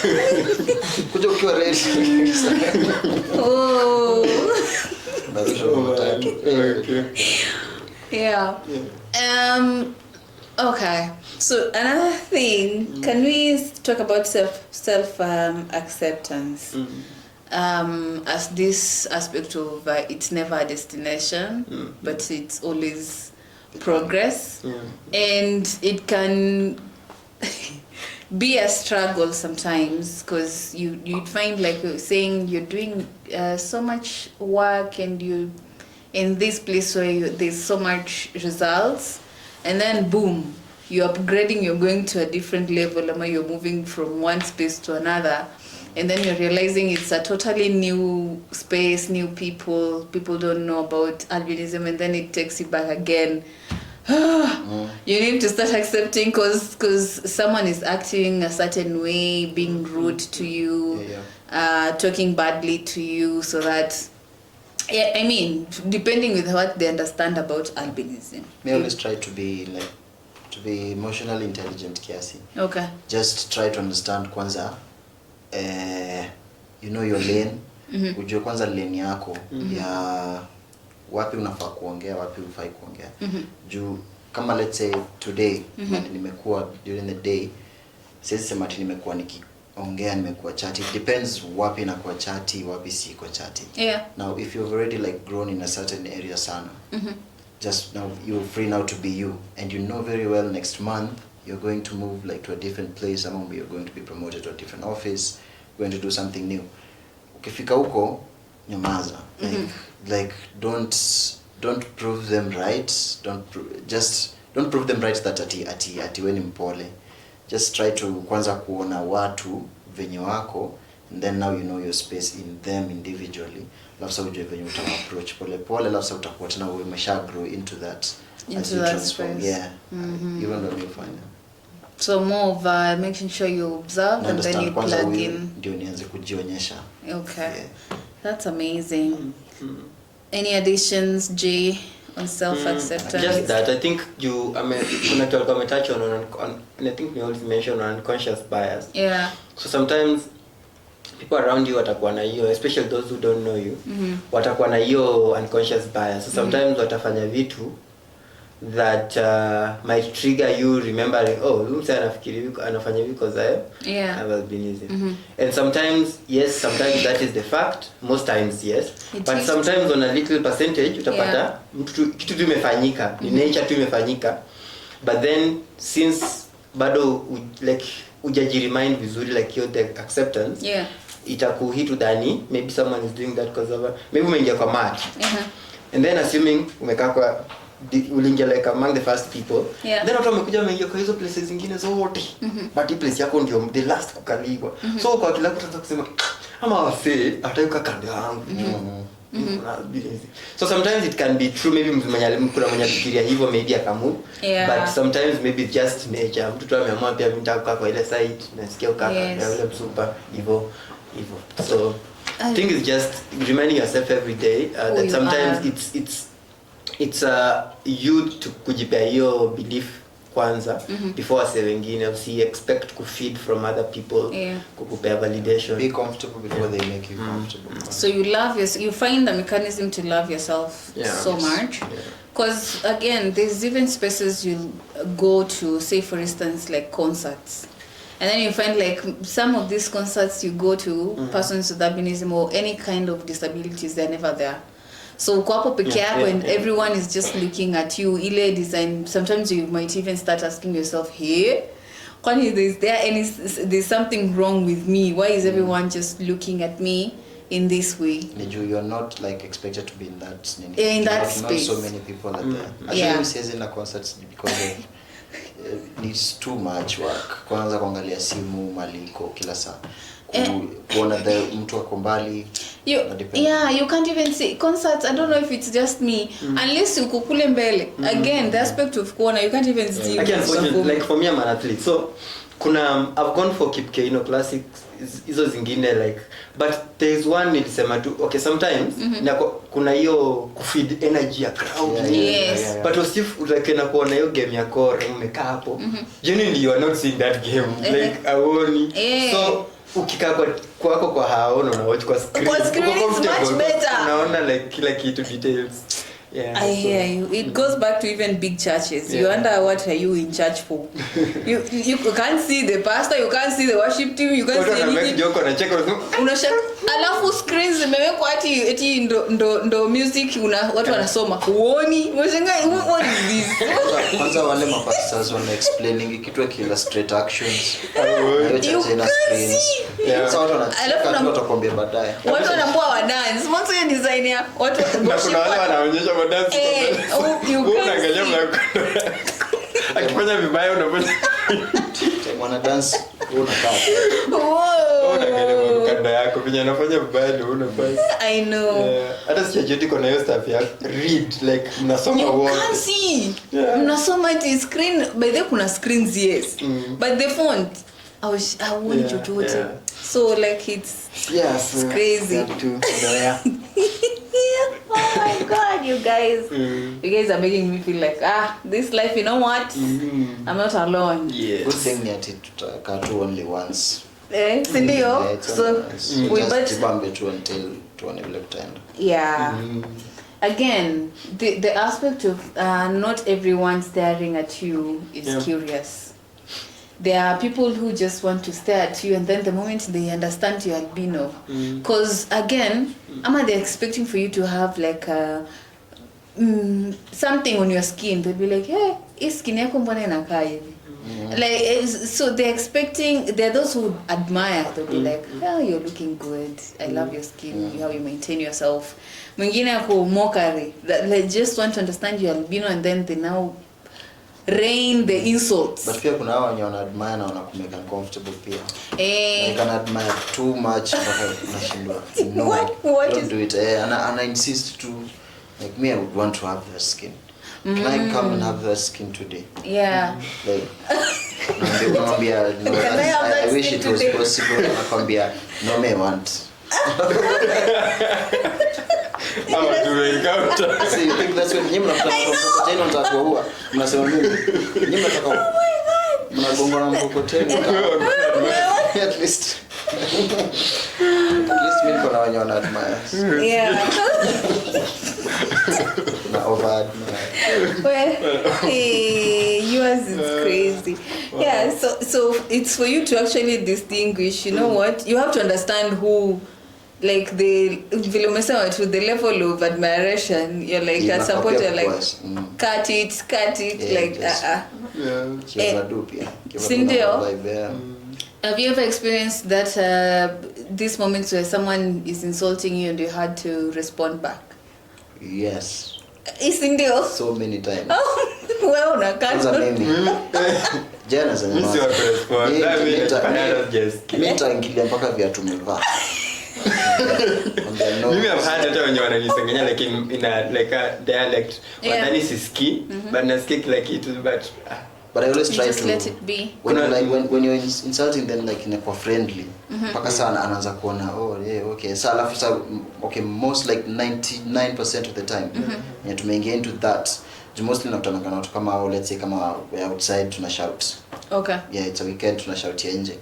Kuja ukiwa ready. Oh. Okay. Yeah. Okay. So another thing, can we talk about self acceptance? As this aspect of it's never a destination, but it's always progress, and it can be a struggle sometimes because you'd find like you're saying you're doing so much work and you in this place where there's so much results. And then boom, you're upgrading, you're going to a different level, or you're moving from one space to another, and then you're realizing it's a totally new space, new people don't know about albinism, and then it takes you back again. You need to start accepting because someone is acting a certain way, being rude to you, talking badly to you, so that I mean, depending with what they understand about albinism. Me always try to be emotionally intelligent kiasi. Okay. Just try to understand kwanza you know your lane. Ujue kwanza lane yako ya wapi unafaa kuongea, wapi hufai kuongea. Juu kama let's say today nimekuwa during the day, siwezi sema ati nimekuwa ongea nimekuwa chatty. It depends wapi nakuwa chatty, wapi si kwa chatty. Now if you've already like grown in a certain area sana, just now you're free now to be you, and you know very well next month you're going to move like to a different place, or maybe you're going to be promoted to a different office, going to do something new. Ukifika huko nyamaza. Like don't prove them right, don't prove them right that ati wewe ni mpole. Just try to kwanza kuona watu venye wako, and then now you know your space in them individually. Alafu ujue venye approach pole pole, alafu utakuwa tena wewe umesha grow into that space. Even though you find so more of making sure you observe and then you plug in. Ndio nianze kujionyesha. Okay. That's amazing. Any additions, Jay, on self-acceptance? Just that, I think kuna touch on and I think we always mention unconscious bias. Yeah. So sometimes people around you watakuwa na hiyo, especially those who don't know you, watakuwa na hiyo unconscious bias. So sometimes watafanya vitu that might trigger you remembering, oh, mse anafikiri anafanya hivi because I have albinism. And sometimes sometimes that is the fact, most times yes, but sometimes on a little percentage utapata kitu tu imefanyika, ni nature tu imefanyika, but then since bado like ujajiremind vizuri like hiyo the acceptance, itakuhit udhani maybe someone is doing that because of maybe umeingia kwa match, and then assuming umekaa kwa uliingia like among the first people, then watu wamekuja wameingia kwa hizo places zingine zote, but hii place yako ndio the last kukaliwa, so kwa kila mtu anataka kusema ama wase atayuka kando yangu. So sometimes it can be true, maybe kuna mwenye fikiria hivyo maybe akamu, but sometimes maybe just nature, mtu tu ameamua pia mimi nitaka kwa ile side nasikia ukaka na ule msupa hivyo. So I think it's just reminding yourself every day that sometimes it's you to kujipea hiyo belief kwanza before wase wengine. Usi expect to feed from other people, kukupea validation. Be comfortable before they make you comfortable. So you love you find the mechanism to love yourself so much. Because again, there's even spaces you go to, say for instance like concerts, and then you find like some of these concerts you go to, persons with albinism or any kind of disabilities, they're never there. So uko hapo peke yako and everyone is just looking at you. Ile design, sometimes you might even start asking yourself, hey, kwani there's something wrong with me? Why is everyone just looking at me in this way? You're not like expected to be in that space. Not so many people are there. Actually, says in a concert because it needs too much work. Kwanza kuangalia simu maliko kila saa. Kuona mtu ako mbali. You can't even see concerts. I don't know if it's just me. Unless uko kule mbele. Again, the aspect of corner, you can't even see. Like for me, I'm an athlete. So I've gone for Kipkeino classics, hizo zingine like, but there's one nilisema tu, okay, sometimes kuna hiyo kufeed energy ya crowd. But usif like na kuona hiyo game ya core umekaa hapo, genuinely you are not seeing that game like awoni. So ukikaa kwako kwa haona na watch kwa screen it's much better. Unaona like kila kitu details. I hear you. It goes back to even big churches. You wonder what are you in church for? You can't see the pastor, you can't see the worship team, you can't see anything. Unashaka alafu screens zimewekwa ati ndo music watu wanasoma. Uoni? Unashangaa what is this? Kwanza wale mapastors wana explaining kitu kila straight actions. You can see. So watu watakwambia baadaye. Watu wanaambia wa dance. Mwanzo hiyo design ya watu worship wanaonyesha dance unaangalia mnakwenda akifanya vibaya unafanya mwana dance unakaa wow kanda yako vile anafanya vibaya ndio unafanya. I know hata sijajeti kuna hiyo stuff ya read like mnasoma word you can see mnasoma it screen by the kuna screens but the font I want you to so like it's crazy oh my god, you guys are making me feel like this life, you know what, I'm not alone. Good thing that it tutakaa only once sindio, so we just bambe tu until tuone vile tutaenda. Again, the aspect of not everyone staring at you is curious. There are people who just want to stare at you, and then the moment they understand you're albino, because again, they're expecting for you to have like something on your skin. They'll be like, hey, is skin yako mbona inakaa hivi? Like, so they're expecting, there are those who admire. They'll be like, oh, you're looking good, I love your skin, how you maintain yourself. Mwingine ako mockery, they just want to understand you're albino, and then they now rain the insults. But pia kuna hawa wenye wana admire na wanakumeka uncomfortable pia. They can admire too much mpaka unashindwa. No, don't do it. And I insist to, like me, I would want to have that skin. Can I come and have that skin today? Yeah. Like, I wish it was possible. Nakwambia, no me want. How do we encounter? So you think that's when nyinyi mnakutana mtatu huwa mnasema nini? Nyinyi mnataka mnagonga na mkokoteni at least mimi niko na wenye wana admire. Na over admire. Well, yours is crazy. So it's for you to actually distinguish, you know what? You have to understand who, like the level of admiration, you're like a supporter, like cut it, like Cindy, have you ever experienced that these moments where someone is insulting you and you had to respond back? Yes. Cindy? So many times. Well, jana zanema mimi nitaingilia mpaka viatu umevaa. Mimi have had hata wenye wananisengenya like in a like a dialect, but then is ski, but nasikia kila kitu, but But I always You try just to let it be. when you're insulting them like inakuwa friendly. Mpaka sana anaanza kuona okay. So alafu okay, most like 99% of the time tumeingia into that. Mostly nakutana na watu kama let's say kama we're outside tuna shout. Okay. Yeah, it's a weekend tuna shout nje.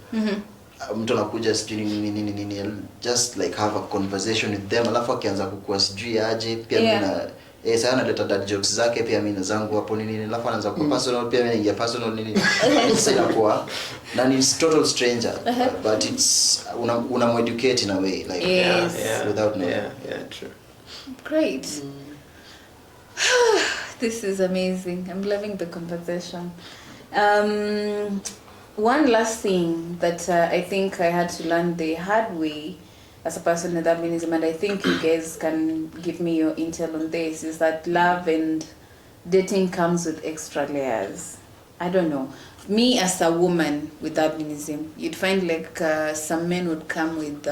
Mtu anakuja sijui nini just like have a conversation with them, alafu akianza kukua sijui aje pia mimi na sasa analeta dad jokes zake pia mimi na zangu hapo nini, alafu anaanza kwa personal pia mimi naingia personal nini. Sasa inakuwa na ni total stranger, but it's una educate in a way like without knowing. Yeah, true. Great. This is amazing. I'm loving the conversation. One last thing that I think I had to learn the hard way as a person with albinism, and I think you guys can give me your intel on this, is that love and dating comes with extra layers. I don't know. Me as a woman with albinism, you'd find like some men would come with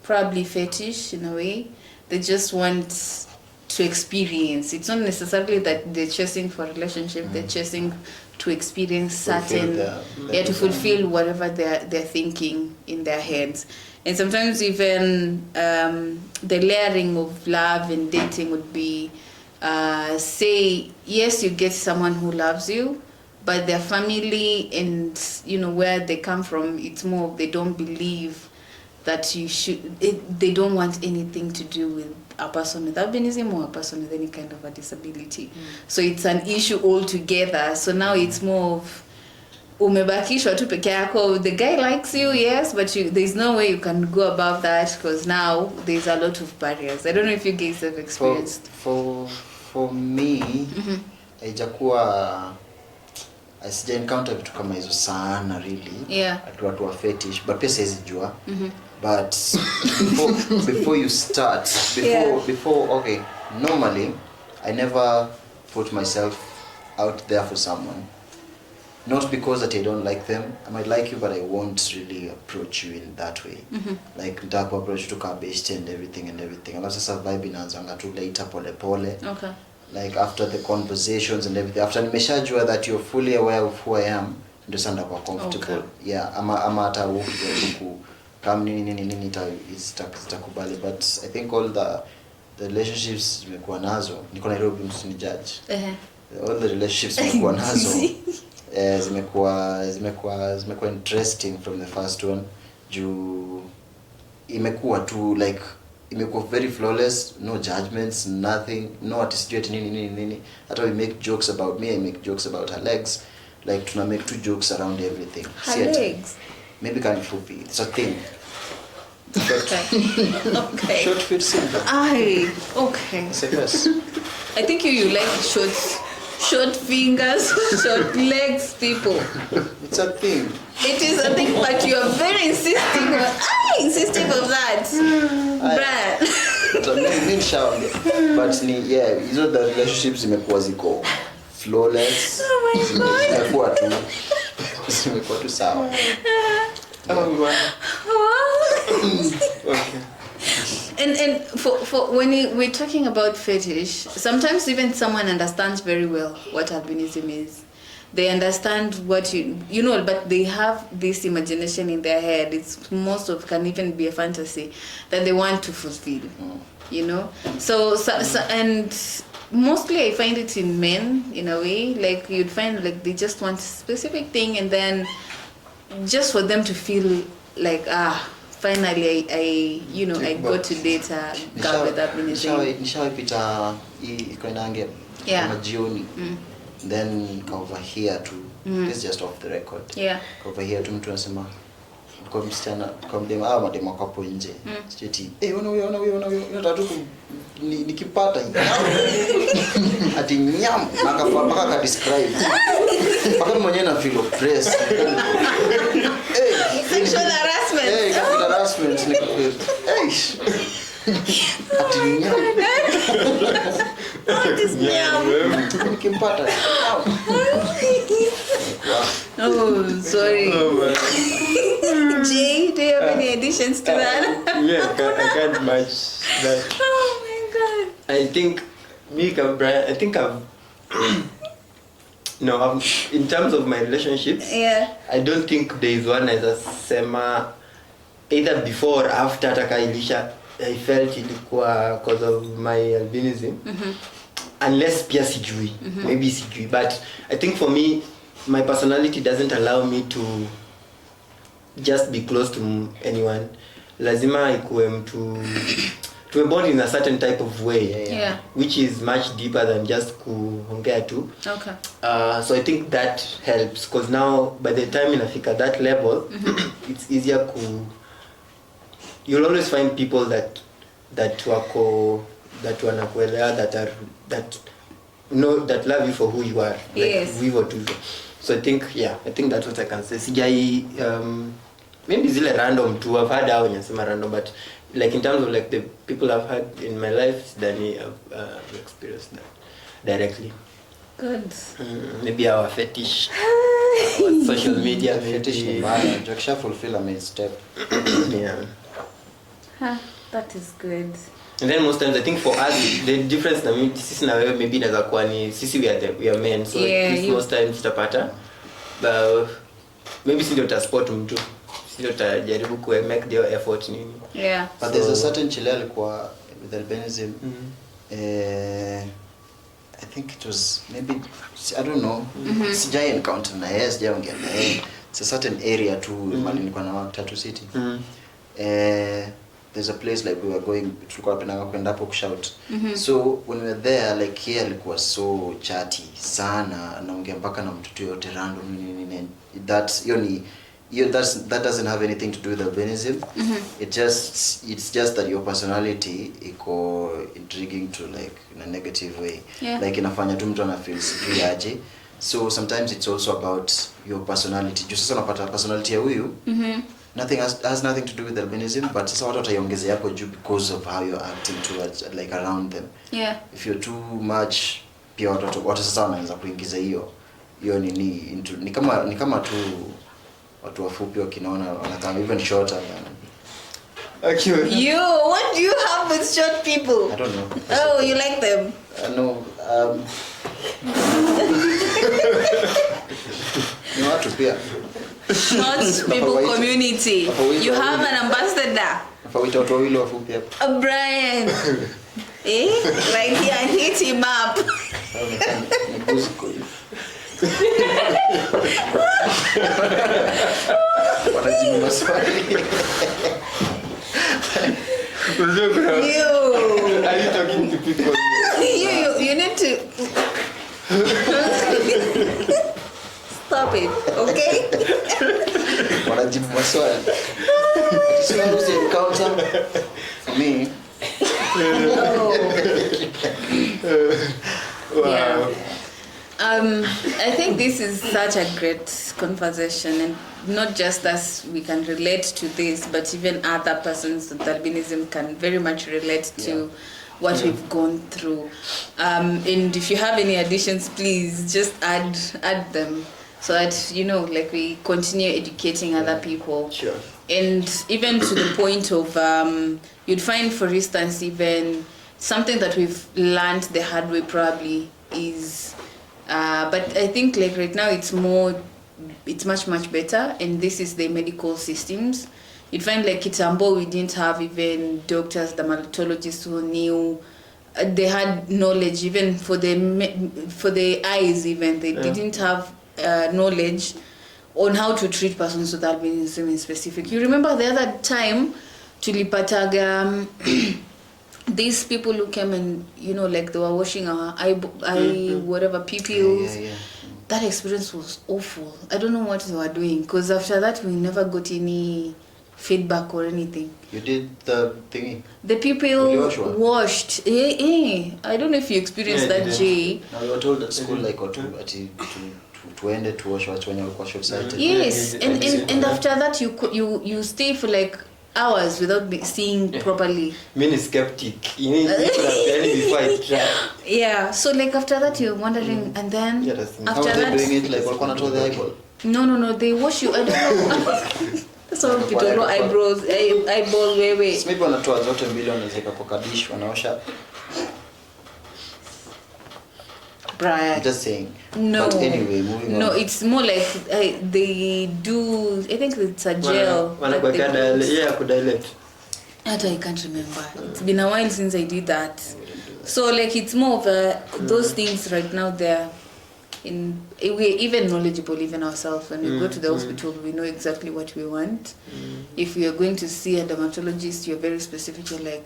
probably fetish in a way. They just want to experience. It's not necessarily that they're chasing for a relationship, they're chasing to experience certain, to fulfill whatever they're thinking in their heads. And sometimes even the layering of love and dating would be, say, yes, you get someone who loves you, but their family and, where they come from, it's more, they don't believe that you should, they don't want anything to do with a person with albinism or a person with any kind of a disability. So it's an issue altogether. So now it's more of umebakishwa tu peke yako. The guy likes you, yes, but there's no way you can go above that because now there's a lot of barriers. I don't know if you guys have experienced. For me, haijakuwa sija encounter vitu kama hizo sana really. Yeah. Watu wa fetish, but pia siwezi jua. But before you start, before okay, normally I never put myself out there for someone. Not because that I don't like them. I might like you, but I won't really approach you in that way. Like nitaka approach to car based and everything. Alafu sasa vibe inaanzanga tu later pole. Okay. Like after the conversations and everything, after nimeshajua that you're fully aware of who I am, ndio sasa ndakuwa comfortable. Okay. Yeah, ama hata huku kama nini itakubali. But I think all the relationships nimekuwa nazo, niko Nairobi msini judge. All the relationships nimekuwa nazo zimekuwa interesting from the first one. Juu imekuwa tu like imekuwa very flawless, no judgments, nothing, no attitude nini. Hata we make jokes about me, I make jokes about her legs, like tuna make two jokes around everything. Her legs? Maybe kind of fupi, it's a thing. Okay. Short fit syndrome. Okay. Yes. I think you like short fingers, short legs people. It's a thing. It is a thing, but you are very insisting of that. But hizo the relationships zimekuwa ziko flawless. Oh my God. Zimekuwa tu sawa. Wow. Okay. And for when we're talking about fetish, sometimes even someone understands very well what albinism is. They understand what you know, but they have this imagination in their head. It's most of can even be a fantasy that they want to fulfill. You know, so and mostly I find it in men in a way. Like you'd find like they just want a specific thing, and then just for them to feel like finally I got to date a girl with albinism. Nishaipita ikoinange kama jioni. Then over here too. This is just off the record. Yeah. Over here tu mtu anasema kwa msichana kwa mdema mademo hapo nje. Sijeti ona huyo nataka tu nikipata ati nyam mpaka ka describe. Mpaka mwenyewe na feel oppressed. Sexual harassment. Sexual harassment. Ati nyam. What is nyam? Nikimpata. Oh, sorry. Jay, do you have any additions to that? Yeah, I can't match that. Oh my God. I think me and Brian, I think I've No, in terms of my relationships, Yeah. I don't think there is one as a sema either before or after Takailisha. I felt ilikuwa because of my albinism. Unless pia sijui, maybe sijui. But I think for me, my personality doesn't allow me to just be close to anyone. Lazima ikuwe mtu to be born in a certain type of way, Yeah. which is much deeper than just kuongea tu. Okay. So I think that helps because now by the time inafika that level, it's easier you'll always find people that wanakuelewa, that love you for who you are. Yes. Hivyo tu. So I think that's what I can say. Sijai maybe zile random too. I've had how nyasema random, but like in terms of like the people I've had in my life, then I've experienced that directly. Good. Maybe our fetish, our social media Fetish ni maybe. mbaya, Jakisha fulfill a main step. Yeah. Huh, that is good. And then most times I think for us the difference na mimi sisi na wewe maybe inaweza kuwa ni sisi we are men, so Yeah, at least most times tutapata but maybe si ndio utasupport mtu, si ndio utajaribu ku make the effort nini. Yeah. But there's a certain chile alikuwa with albinism. I think it was maybe, I don't know, sijai encounter na yeye, sijaongea na yeye. It's a certain area tu, mali nilikuwa na Tattoo City. There's a place like we were going, tulikuwa tunapenda kwenda hapo kushout. So when we were there, like here alikuwa so chatty sana, anaongea mpaka na mtoto yote random nini. That doesn't have anything to do with albinism. It's just that your personality iko intriguing to like in a negative way. Yeah. Like inafanya tu mtu ana feel sijui aje. So sometimes it's also about your personality. Just sasa unapata personality ya huyu. Has nothing to do with albinism, but sasa watu wataiongezea yako juu because of how you're acting towards like around them. Yeah. If you're too much, pia watu sasa wanaanza kuingiza hiyo ni kama tu watu wafupi wakinaona wanakama even shorter. Actually. What do you have with short people? I don't know. Oh, you like them? No. Ni watu pia. Short people community. You have an ambassador. Afawaita watu wawili wafupi hapa. Brian. Right here and hit him up. Wanajibu maswali. Are you talking to people? You need to stop it, okay? Wanajibu maswali. So I was encounter for me. Wow. Yeah. I think this is such a great conversation, and not just us, we can relate to this, but even other persons with albinism can very much relate to what we've gone through. And if you have any additions, please just add them so that, like we continue educating other people. Sure. And even to the point of, you'd find, for instance, even something that we've learned the hard way probably is, but I think like right now it's much better, and this is the medical systems. You'd find like Kitambo, we didn't have even doctors, dermatologists who knew, they had knowledge even for the eyes even, they didn't have knowledge on how to treat persons with albinism in specific. You remember the other time, tulipataga these people who came and, like they were washing our whatever pupils. Yeah. That experience was awful. I don't know what they were doing, because after that we never got any feedback or anything. You did the thingy? The people washed. I don't know if you experienced that, Jay. Now you were told at school like or to end to wash when you were short sighted. Yes, and after that you stay for like hours without seeing properly. Mini skeptic. You need to have before I try. Yeah, so like after that you're wondering, and then How after are they that doing it? Like walikuwa natoa the eyeball? No, they wash you. I don't know. That's all people eyebrows, eyeball way. Maybe wanatoa zote mbili wanaweka kwa dish wanaosha. I'm just saying. No. But anyway, moving on. No, it's more like they do. I think it's a gel. that they put. I can't remember. It's been a while since I did that. So like it's more of those things right now. We're even knowledgeable, even ourselves. When we go to the hospital, we know exactly what we want. If we are going to see a dermatologist, you're very specific. You're like,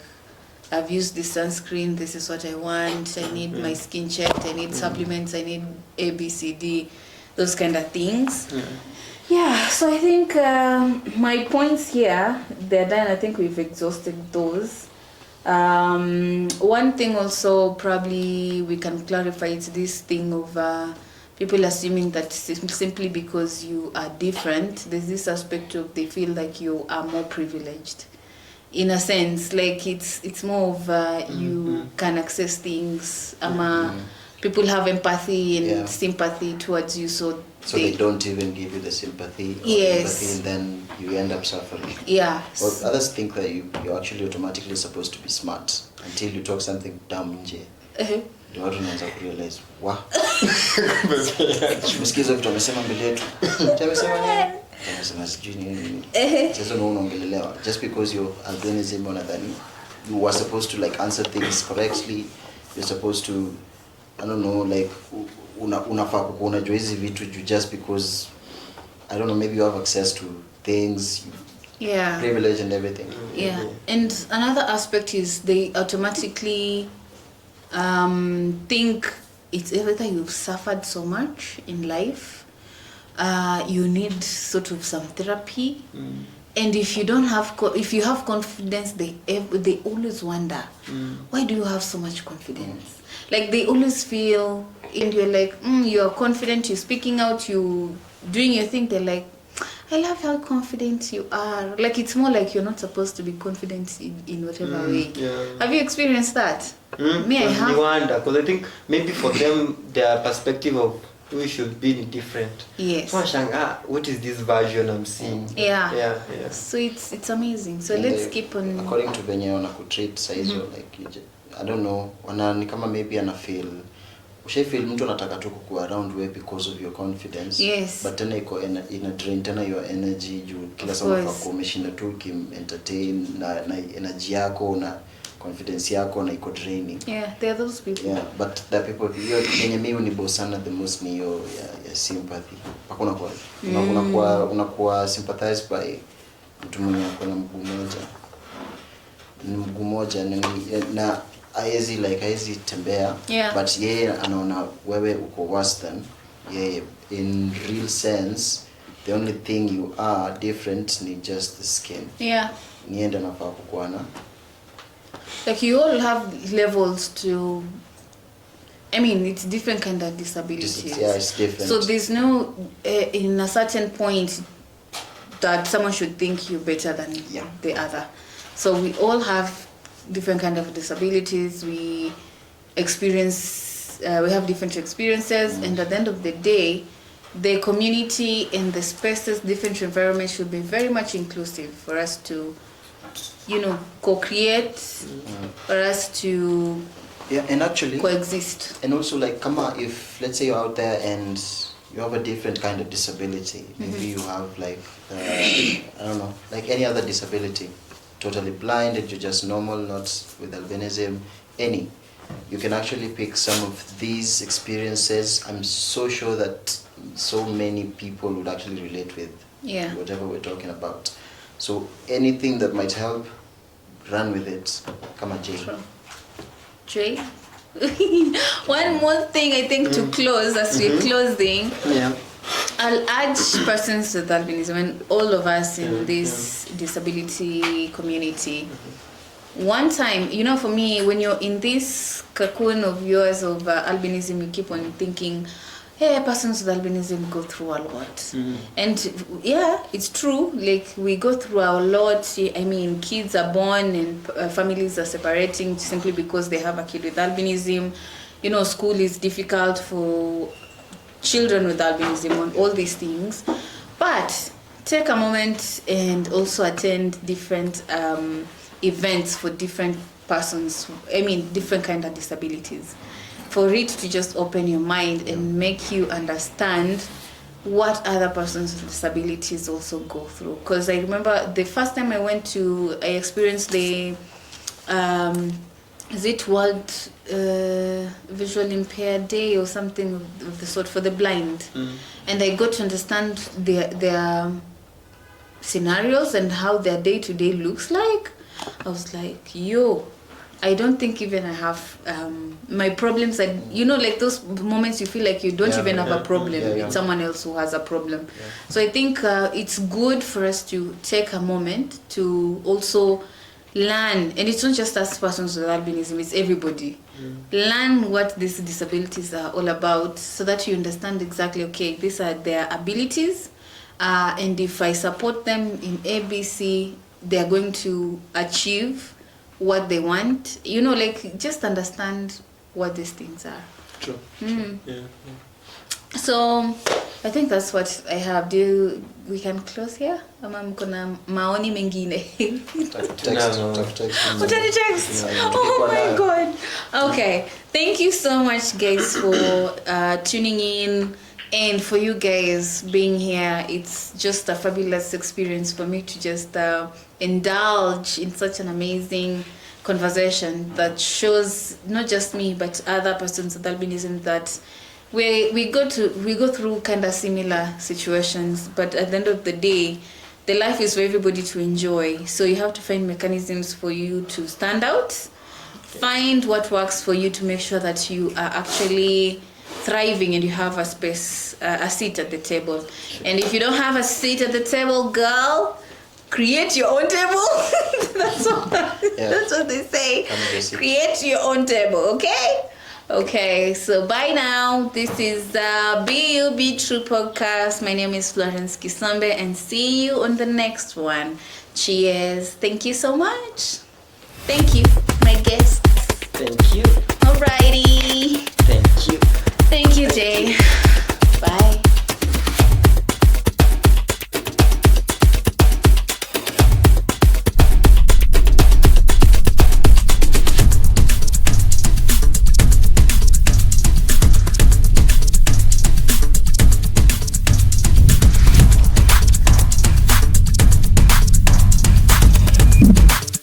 I've used this sunscreen, this is what I want, I need my skin checked, I need supplements, I need A, B, C, D, those kind of things. Yeah, so I think my points here, they're done. I think we've exhausted those. One thing also probably we can clarify is this thing of people assuming that simply because you are different, there's this aspect of they feel like you are more privileged. In a sense, like it's more of you can access things. People have empathy and sympathy towards you, so they don't even give you the sympathy or empathy, and then you end up suffering. Yeah. Well, others think that you're actually automatically supposed to be smart until you talk something dumb nje. Ndio watu wanaanza kurealize, wa. Msikizo vitu amesema mbele yetu. Amesema nini? Amesema sijui nini. Sasa unaongelelewa just because you're albinism unadhani you were supposed to like answer things correctly. You're supposed to, I don't know, like unafaa kuona jua hizi vitu just because, I don't know, maybe you have access to things, privilege and everything. Yeah. And another aspect is they automatically think it's either you've suffered so much in life, you need sort of some therapy. And if you don't have, if you have confidence, they always wonder, why do you have so much confidence? Like they always feel, and you're like, you're confident, you're speaking out, you doing your thing. They're like, I love how confident you are. Like it's more like you're not supposed to be confident in whatever way. Yeah. Have you experienced that? Me, I have. You wonder, because I think maybe for them, their perspective of we should be different. Yes. So what is this version I'm seeing? Yeah. So it's amazing. So and let's keep on. According to venye wana kutreat saizo, like I don't know, wana ni kama maybe ana feel. Feel mtu anataka tu kukuwa around we because of your confidence. Yes. But tena iko ina drain tena your energy juu kila saa unafaa umeshinda tu entertain na energy yako na confidence yako na iko draining. Yeah, there are those people. Yeah, but the people yenye mimi unibosana the most ni yo ya sympathy. Hakuna kwa unakuwa sympathized by mtu mwenye akona mguu moja na haezi tembea, but yeye anaona wewe uko worse than yeye. In real sense, the only thing you are different ni just the skin. Yeah. Nienda nafaa kukuana. Like you all have levels to, I mean, it's different kind of disabilities. Yeah, it's different. So there's no, in a certain point, that someone should think you're better than the other. So we all have different kind of disabilities. We experience, we have different experiences, and at the end of the day, the community and the spaces, different environments should be very much inclusive for us to, co-create, for us to and actually coexist. And also, like, if let's say you're out there and you have a different kind of disability, maybe you have like I don't know, like any other disability, totally blind and you're just normal, not with albinism, you can actually pick some of these experiences. I'm so sure that so many people would actually relate with whatever we're talking about. So anything that might help, run with it. Come on, Jay. Jay? One more thing I think to close, as we're closing, I'll urge persons with albinism and all of us in this disability community. One time, for me, when you're in this cocoon of yours of albinism, you keep on thinking, hey, persons with albinism go through a lot. And it's true, like we go through a lot. I mean, kids are born and families are separating simply because they have a kid with albinism. School is difficult for children with albinism and all these things. But take a moment and also attend different events for different persons, different kind of disabilities. for it to just open your mind and make you understand what other persons with disabilities also go through. Because I remember the first time I experienced the is it World Visual Impaired Day or something of the sort for the blind, and I got to understand their scenarios and how their day-to-day looks like. I was like, yo, I don't think even I have my problems, and like those moments you feel like you don't even have a problem, it's someone else who has a problem. So I think it's good for us to take a moment to also learn, and it's not just us persons with albinism, it's everybody. Learn what these disabilities are all about, so that you understand exactly, okay, these are their abilities, and if I support them in ABC, they're going to achieve what they want. Like, just understand what these things are. True. So I think that's what I have. We can close here? Ama mkona maoni mengine? Text. Oh my god. Okay. Thank you so much, guys, for tuning in, and for you guys being here. It's just a fabulous experience for me to just indulge in such an amazing conversation that shows not just me but other persons with albinism that we go through kind of similar situations, but at the end of the day, the life is for everybody to enjoy. So you have to find mechanisms for you to stand out. Find what works for you to make sure that you are actually thriving and you have a space, a seat at the table. And if you don't have a seat at the table, girl, create your own table. That's what they say. Create your own table, okay? Okay, so bye now. This is BUB True Podcast. My name is Florence Kisambe, and see you on the next one. Cheers. Thank you so much. Thank you, my guests. Thank you. Alrighty. Thank you. Thank you, Jay.